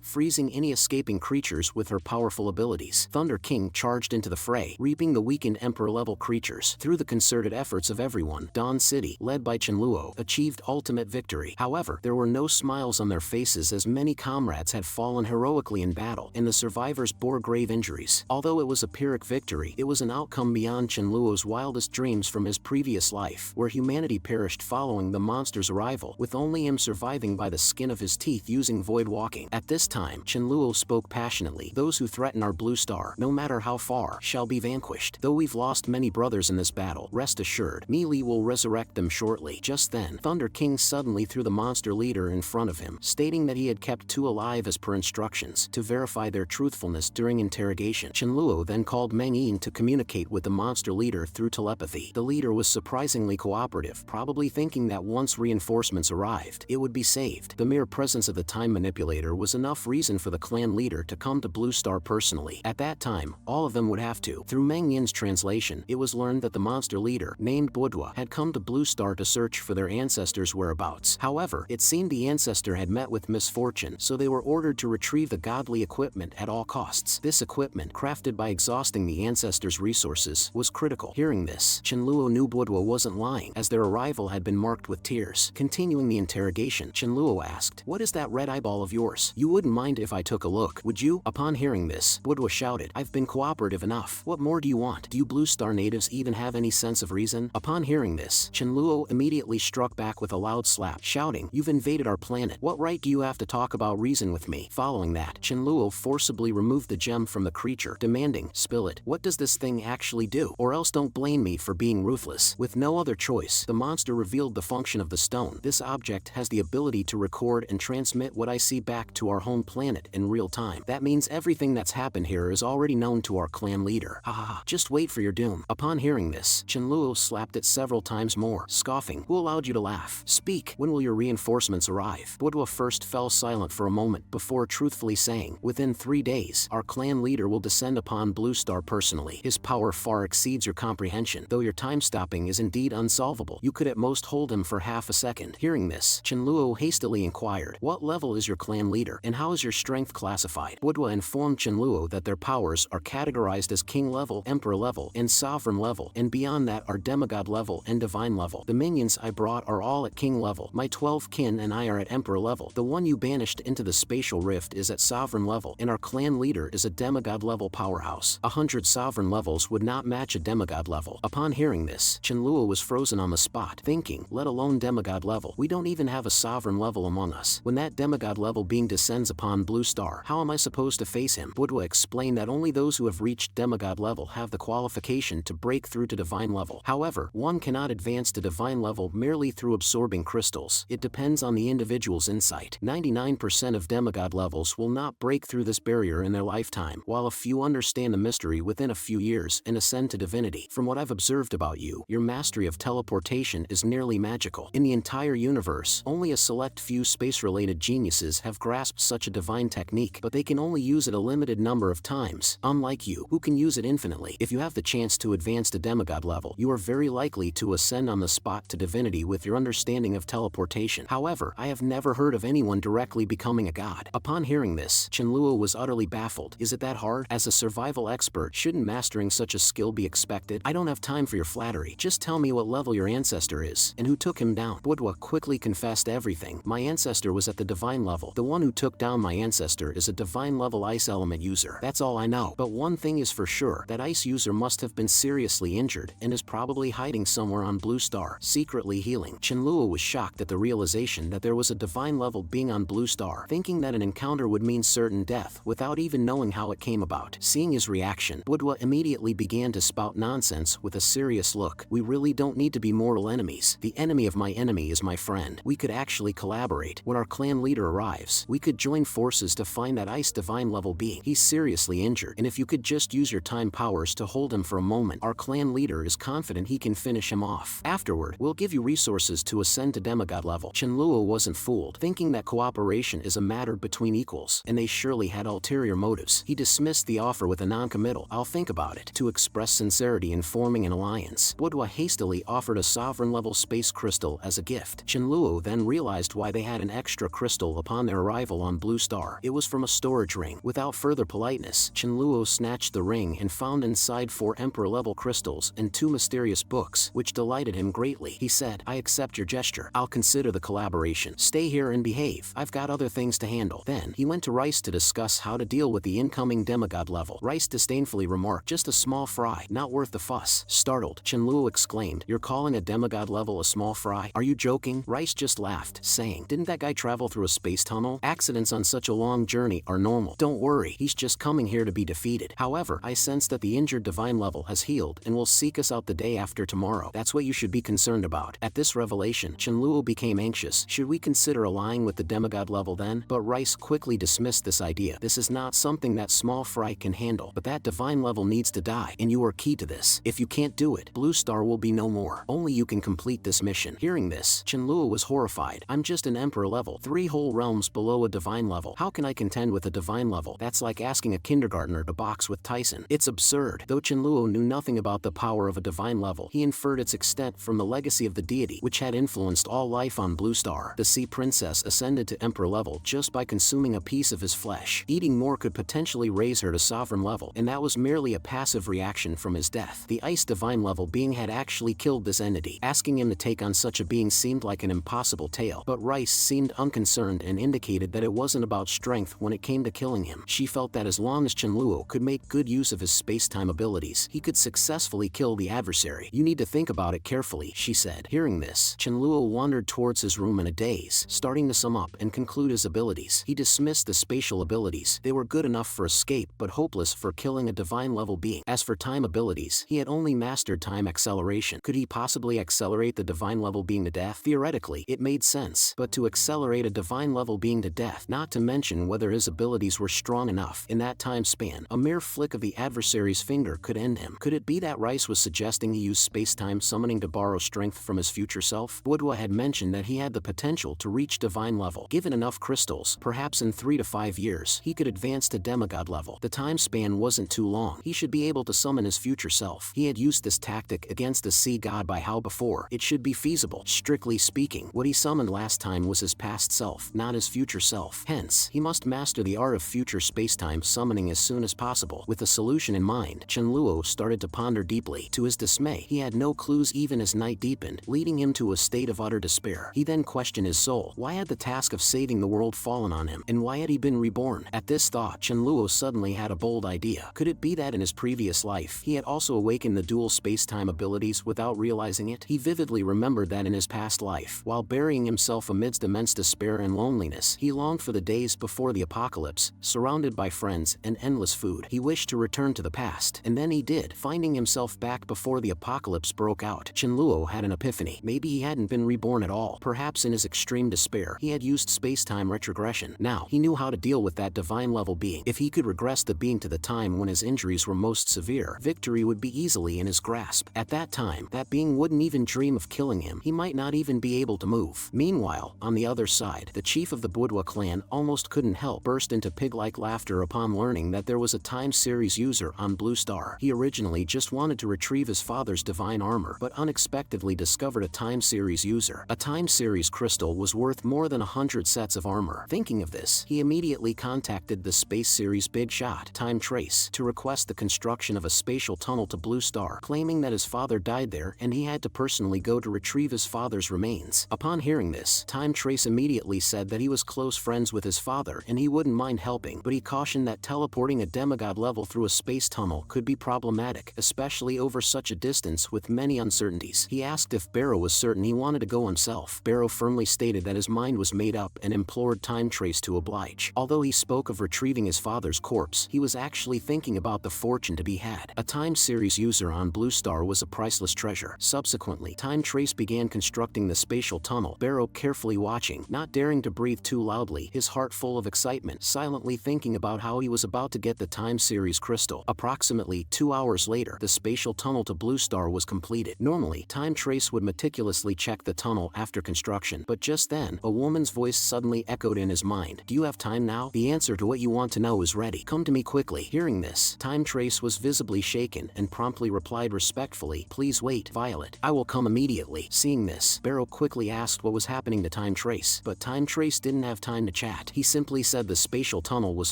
freezing any escaping creatures with her powerful abilities. Thunder King charged into the fray, reaping the weakened Emperor-level creatures. Through the concerted efforts of everyone, Dawn City, led by Chenluo, achieved ultimate victory. However, there were no smiles on their faces as many comrades had fallen heroically in battle, and the survivors bore grave injuries. Although it was a Pyrrhic victory, it was an outcome beyond Chenluo's wildest dreams from his previous life, where humanity perished following the monster's arrival, with only him surviving by the skin of his teeth using void walking. At this time, Chenluo spoke passionately. "Those who threaten our blue star, no matter how far, shall be vanquished. Though we've lost many brothers in this battle, rest assured, Meili will resurrect them shortly." Just then, Thunder King suddenly threw the monster leader in front of him, stating that he had kept 2 alive as per instructions, to verify their truthfulness during interrogation. Chenluo then called Meng Yin to communicate with the monster leader through telepathy. The leader was surprisingly cooperative, probably thinking that once reinforcements arrived, it would be saved. The mere presence of the time manipulator was enough reason for the clan leader to come to Blue Star personally. At that time, all of them would have to. Through Meng Yin's translation, it was learned that the monster leader, named Budwa, had come to Blue Star to search for their ancestors' whereabouts. However, it seemed the ancestor had met with misfortune, so they were ordered to retrieve the godly equipment at all costs. This equipment, crafted by exhausting the ancestors' resources, was critical. Hearing this, Chenluo knew Budwa wasn't lying, as their arrival had been marked with tears. Continuing the interrogation, Chenluo asked, "What is that red eyeball of yours? You wouldn't mind if I took a look, would you?" Upon hearing this, Budwa shouted, "I've been cooperative enough. What more do you want? Do you Blue Star natives even have any sense of reason?" Upon hearing this, Chenluo immediately struck back with a loud slap, shouting, "You've invaded our planet. What right do you have to talk about reason with me?" Following that, Chenluo forcibly removed the gem from the creature, demanding, "Spill it. What does this thing actually do? Or else don't blame me for being ruthless." With no other choice, the monster revealed the function of the stone. "This object has the ability to record and transmit what I see back to our home planet in real time. That means everything that's happened here is already known to our clan leader. Ha ha ha. Just wait for your doom." Upon hearing this, Chenluo slapped it several times more, scoffing, "Who allowed you to laugh? Speak, when will your reinforcements arrive?" Budwa first fell silent for a moment before truthfully saying, "Within 3 days, our clan leader will descend upon Blue Star personally. His power far exceeds your comprehension. Though your time stopping is indeed unsolvable, you could at most hold him for half a second." Hearing this, Chenluo hastily inquired, "What level is your clan leader, and how is your strength classified. Budwa informed Chenluo that their powers are categorized as king level, emperor level, and sovereign level, and beyond that are demigod level and divine level. The minions I brought are all at king level. My 12 kin and I are at emperor level. The one you banished into the spatial rift is at sovereign level, and our clan leader is a demigod level powerhouse. 100 sovereign levels would not match a demigod level. Upon hearing this, Chenluo was frozen on the spot, thinking, let alone demigod level. We don't even have a sovereign level among us. When that demigod level being descends upon Blue Star, how am I supposed to face him? Budwa explained that only those who have reached demigod level have the qualification to break through to divine level. However, one cannot advance to divine level merely through absorbing crystals. It depends on the individual's insight. 99% of demigod levels will not break through this barrier in their lifetime, while a few understand the mystery within a few years and ascend to divinity. From what I've observed about you, your mastery of teleportation is nearly magical. In the entire universe, only a select few space-related geniuses have grasped such a divine technique, but they can only use it a limited number of times, unlike you, who can use it infinitely. If you have the chance to advance to demigod level, you are very likely to ascend on the spot to divinity with your understanding of teleportation. However, I have never heard of anyone directly becoming a god. Upon hearing this, Chenluo was utterly baffled. Is it that hard? As a survival expert, shouldn't mastering such a skill be expected? I don't have time for your flattery. Just tell me what level your ancestor is, and who took him down. Budwa quickly confessed everything. My ancestor was at the divine level. The one who took down my ancestor is a divine level ice element user. That's all I know. But one thing is for sure, that ice user must have been seriously injured, and is probably hiding somewhere on Blue Star, secretly healing. Chenluo was shocked at the realization that there was a divine level being on Blue Star, thinking that an encounter would mean certain death, without even knowing how it came about. Seeing his reaction, Budwa immediately began to spout nonsense with a serious look. We really don't need to be mortal enemies. The enemy of my enemy is my friend. We could actually collaborate. When our clan leader arrives, we could join forces to find that ice divine level being. He's seriously injured, and if you could just use your time powers to hold him for a moment, our clan leader is confident he can finish him off. Afterward, we'll give you resources to ascend to demigod level. Chenluo wasn't fooled, thinking that cooperation is a matter between equals, and they surely had ulterior motives. He dismissed the offer with a non-committal, "I'll think about it," to express sincerity in forming an alliance. Budwa hastily offered a sovereign level space crystal as a gift. Chenluo then realized why they had an extra crystal upon their arrival on Blue Star. It was from a storage ring. Without further politeness, Chenluo snatched the ring and found inside 4 emperor level crystals and 2 mysterious books, which delighted him greatly. He said, "I accept your gesture. I'll consider the collaboration. Stay here and behave. I've got other things to handle." Then, he went to Rice to discuss how to deal with the incoming demigod level. Rice disdainfully remarked, "Just a small fry, not worth the fuss." Startled, Chenluo exclaimed, "You're calling a demigod level a small fry? Are you joking?" Rice just laughed, saying, "Didn't that guy travel through a space tunnel? Accidents on such a long journey are normal. Don't worry, he's just coming here to be defeated. However, I sense that the injured divine level has healed and will seek us out the day after tomorrow. That's what you should be concerned about." At this revelation, Chenluo became anxious. Should we consider allying with the demigod level then? But Rice quickly dismissed this idea. This is not something that small fry can handle, but that divine level needs to die, and you are key to this. If you can't do it, Blue Star will be no more. Only you can complete this mission. Hearing this, Chenluo was horrified. I'm just an emperor level, 3 whole realms below a divine level. How can I contend with a divine level? That's like asking a kindergartner to box with Tyson. It's absurd. Though Chenluo knew nothing about the power of a divine level, he inferred its extent from the legacy of the deity, which had influenced all life on Blue Star. The sea princess ascended to emperor level just by consuming a piece of his flesh. Eating more could potentially raise her to sovereign level, and that was merely a passive reaction from his death. The ice divine level being had actually killed this entity. Asking him to take on such a being seemed like an impossible tale, but Rice seemed unconcerned and indicated that it wasn't about strength when it came to killing him. She felt that as long as Chenluo could make good use of his space-time abilities, he could successfully kill the adversary. "You need to think about it carefully," she said. Hearing this, Chenluo wandered towards his room in a daze, starting to sum up and conclude his abilities. He dismissed the spatial abilities. They were good enough for escape, but hopeless for killing a divine level being. As for time abilities, he had only mastered time acceleration. Could he possibly accelerate the divine level being to death? Theoretically, it made sense, but to accelerate a divine level being to death, not to mention whether his abilities were strong enough in that time span, a mere flick of the adversary's finger could end him. Could it be that Rice was suggesting he use space-time summoning to borrow strength from his future self? Budwa had mentioned that he had the potential to reach divine level. Given enough crystals, perhaps in 3 to 5 years, he could advance to demigod level. The time span wasn't too long. He should be able to summon his future self. He had used this tactic against the sea god by how before. It should be feasible. Strictly speaking, what he summoned last time was his past self, not his future self. Hence, He must master the art of future spacetime summoning as soon as possible. With a solution in mind, Chenluo started to ponder deeply. To his dismay, he had no clues even as night deepened, leading him to a state of utter despair. He then questioned his soul. Why had the task of saving the world fallen on him, and why had he been reborn? At this thought, Chenluo suddenly had a bold idea. Could it be that in his previous life, he had also awakened the dual spacetime abilities without realizing it? He vividly remembered that in his past life, while burying himself amidst immense despair and loneliness, he longed for the days before the apocalypse, surrounded by friends and endless food. He wished to return to the past, and then he did, finding himself back before the apocalypse broke out. Chenluo had an epiphany. Maybe he hadn't been reborn at all. Perhaps in his extreme despair, he had used spacetime retrogression. Now, he knew how to deal with that divine-level being. If he could regress the being to the time when his injuries were most severe, victory would be easily in his grasp. At that time, that being wouldn't even dream of killing him. He might not even be able to move. Meanwhile, on the other side, the chief of the Budwa clan almost couldn't help burst into pig-like laughter upon learning that there was a time series user on Blue Star. He originally just wanted to retrieve his father's divine armor, but unexpectedly discovered a time series user. A time series crystal was worth more than 100 sets of armor. Thinking of this, he immediately contacted the Space Series big shot, Time Trace, to request the construction of a spatial tunnel to Blue Star, claiming that his father died there and he had to personally go to retrieve his father's remains. Upon hearing this, Time Trace immediately said that he was close friends with his father and he wouldn't mind helping, but he cautioned that teleporting a demigod level through a space tunnel could be problematic, especially over such a distance with many uncertainties. He asked if Barrow was certain he wanted to go himself. Barrow firmly stated that his mind was made up and implored Time Trace to oblige. Although he spoke of retrieving his father's corpse, he was actually thinking about the fortune to be had. A time series user on Blue Star was a priceless treasure. Subsequently, Time Trace began constructing the spatial tunnel, Barrow carefully watching, not daring to breathe too loudly, his heart full of excitement, silently thinking about how he was about to get the time series crystal. Approximately 2 hours later, the spatial tunnel to Blue Star was completed. Normally, Time Trace would meticulously check the tunnel after construction, but just then, a woman's voice suddenly echoed in his mind. Do you have time now? The answer to what you want to know is ready. Come to me quickly. Hearing this, Time Trace was visibly shaken and promptly replied respectfully, please wait, Violet. I will come immediately. Seeing this, Barrow quickly asked what was happening to Time Trace, but Time Trace didn't have time to chat. He simply said the spatial tunnel was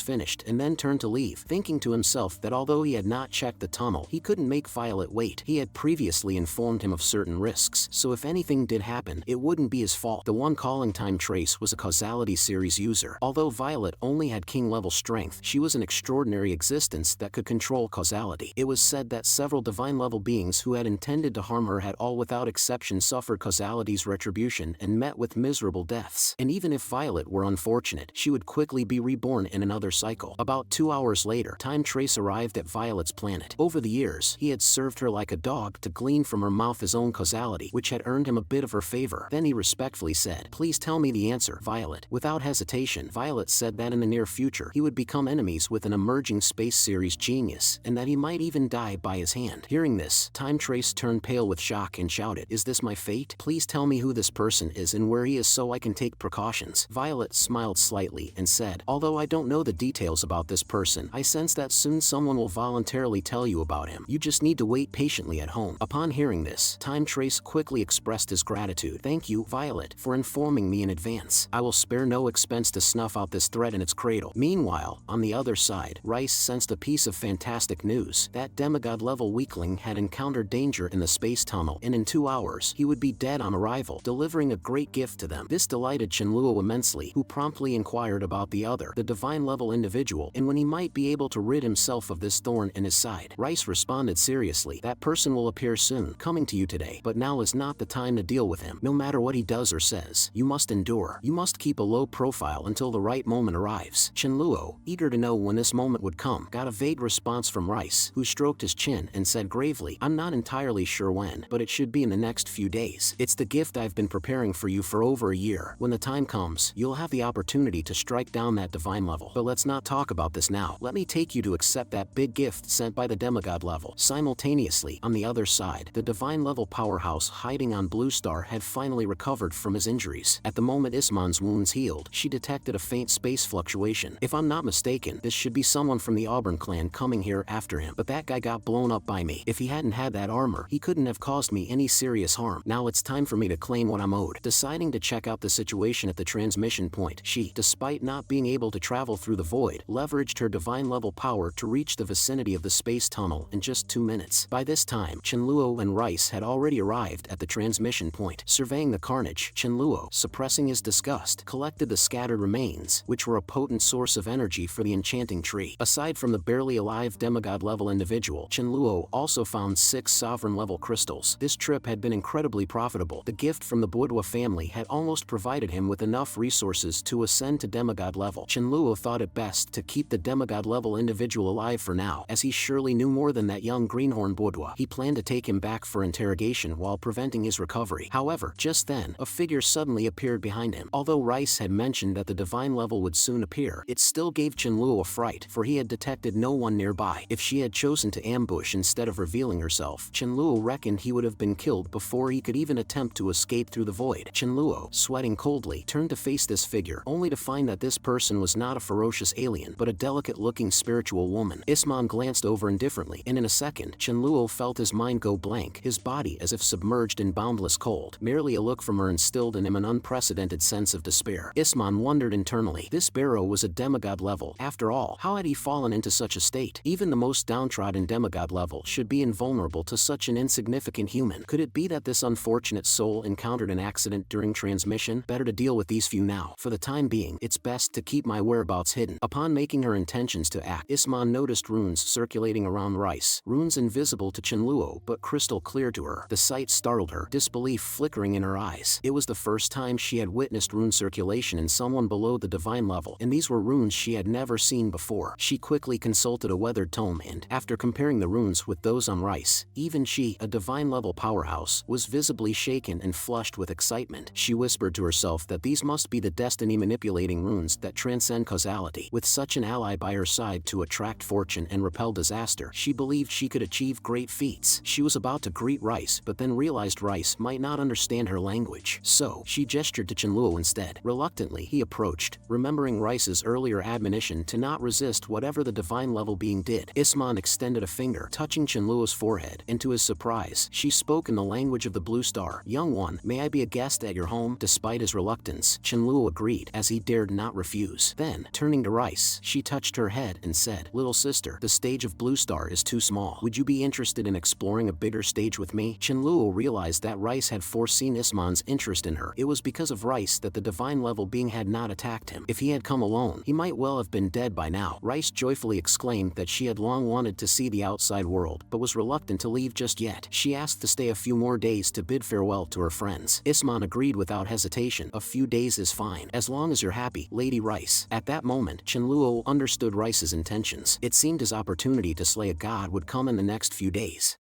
finished and then turned to leave, thinking to himself that although he had not checked the tunnel, he couldn't make Violet wait. He had previously informed him of certain risks, so if anything did happen, it wouldn't be his fault. The one calling Time Trace was a Causality series user. Although Violet only had king-level strength, she was an extraordinary existence that could control Causality. It was said that several divine-level beings who had intended to harm her had all without exception suffered Causality's retribution and met with miserable deaths. And even if Violet were unfortunate, she would quickly be reborn in another cycle. About 2 hours later, Time Trace arrived at Violet's planet. Over the years, he had served her like a dog to glean from her mouth his own Causality, which had earned him a bit of her favor. Then he respectfully said, please tell me the answer, Violet. Without hesitation, Violet said that in the near future, he would become enemies with an emerging space series genius, and that he might even die by his hand. Hearing this, Time Trace turned pale with shock and shouted, is this my fate? Please tell me who this person is and where he is so I can take precautions. Violet smiled slightly and said, although I don't know the details about this person, I sense that soon someone will voluntarily tell you about him. You just need to wait patiently at home. Upon hearing this, Time Trace quickly expressed his gratitude. Thank you, Violet, for informing me in advance. I will spare no expense to snuff out this threat in its cradle. Meanwhile, on the other side, Rice sensed a piece of fantastic news. That demigod-level weakling had encountered danger in the space tunnel, and in 2 hours, he would be dead on arrival, delivering a great gift to them. This delighted Chenluo immensely, who promptly inquired about the other, the divine-level individual, and when he might be able to rid himself of this thorn in his side. Rice responded seriously, that person will appear soon, coming to you today, but now is not the time to deal with him. No matter what he does or says, you must endure. You must keep a low profile until the right moment arrives. Chenluo, eager to know when this moment would come, got a vague response from Rice, who stroked his chin and said gravely, I'm not entirely sure when, but it should be in the next few days. It's the gift I've been preparing for you for over a year. When the time comes, you'll have the opportunity to strike down that divine level. But let's not talk about this now. Let me take you to accept that big gift sent by the demigod level. Simultaneously, on the other side, the divine level powerhouse hiding on Blue Star had finally recovered from his injuries. At the moment Ismon's wounds healed, she detected a faint space fluctuation. If I'm not mistaken, this should be someone from the Auburn clan coming here after him, but that guy got blown up by me. If he hadn't had that armor, he couldn't have caused me any serious harm. Now it's time for me to claim what I'm owed. Deciding to check out the situation at the transmission point, she, despite despite not being able to travel through the void, leveraged her divine-level power to reach the vicinity of the space tunnel in just 2 minutes. By this time, Chenluo and Rice had already arrived at the transmission point. Surveying the carnage, Chenluo, suppressing his disgust, collected the scattered remains, which were a potent source of energy for the enchanting tree. Aside from the barely alive demigod-level individual, Chenluo also found 6 sovereign-level crystals. This trip had been incredibly profitable. The gift from the Boudoir family had almost provided him with enough resources to ascend to demigod level. Chenluo thought it best to keep the demigod-level individual alive for now, as he surely knew more than that young greenhorn Boudoir. He planned to take him back for interrogation while preventing his recovery. However, just then, a figure suddenly appeared behind him. Although Rice had mentioned that the divine level would soon appear, it still gave Chenluo a fright, for he had detected no one nearby. If she had chosen to ambush instead of revealing herself, Chenluo reckoned he would have been killed before he could even attempt to escape through the void. Chenluo, sweating coldly, turned to face this figure, only to find that this person was not a ferocious alien, but a delicate-looking spiritual woman. Isman glanced over indifferently, and in a second, Chenluo felt his mind go blank, his body as if submerged in boundless cold. Merely a look from her instilled in him an unprecedented sense of despair. Isman wondered internally. This Barrow was a demigod level. After all, how had he fallen into such a state? Even the most downtrodden demigod level should be invulnerable to such an insignificant human. Could it be that this unfortunate soul encountered an accident during transmission? Better to deal with these few now. For the time being, it's best to keep my whereabouts hidden. Upon making her intentions to act, Isman noticed runes circulating around Rice. Runes invisible to Chenluo, but crystal clear to her. The sight startled her, disbelief flickering in her eyes. It was the first time she had witnessed rune circulation in someone below the divine level, and these were runes she had never seen before. She quickly consulted a weathered tome and, after comparing the runes with those on Rice, even she, a divine-level powerhouse, was visibly shaken and flushed with excitement. She whispered to herself that these must be the destiny-manipulating runes that transcend causality. With such an ally by her side to attract fortune and repel disaster, she believed she could achieve great feats. She was about to greet Rice, but then realized Rice might not understand her language. So, she gestured to Chenluo instead. Reluctantly, he approached, remembering Rice's earlier admonition to not resist whatever the divine-level being did. Isman extended a finger, touching Chenluo's forehead, and to his surprise, she spoke in the language of the Blue Star. "Young one, may I be a guest at your home?" Despite his reluctance, Chenluo agreed, as he dared not refuse. Then, turning to Rice, she touched her head and said, "Little sister, the stage of Blue Star is too small. Would you be interested in exploring a bigger stage with me?" Chenluo realized that Rice had foreseen Isman's interest in her. It was because of Rice that the divine-level being had not attacked him. If he had come alone, he might well have been dead by now. Rice joyfully exclaimed that she had long wanted to see the outside world, but was reluctant to leave just yet. She asked to stay a few more days to bid farewell to her friends. Isman agreed without hesitation. "A few days is fine, as long as you're happy, Lady Rice." At that moment, Chenluo understood Rice's intentions. It seemed his opportunity to slay a god would come in the next few days.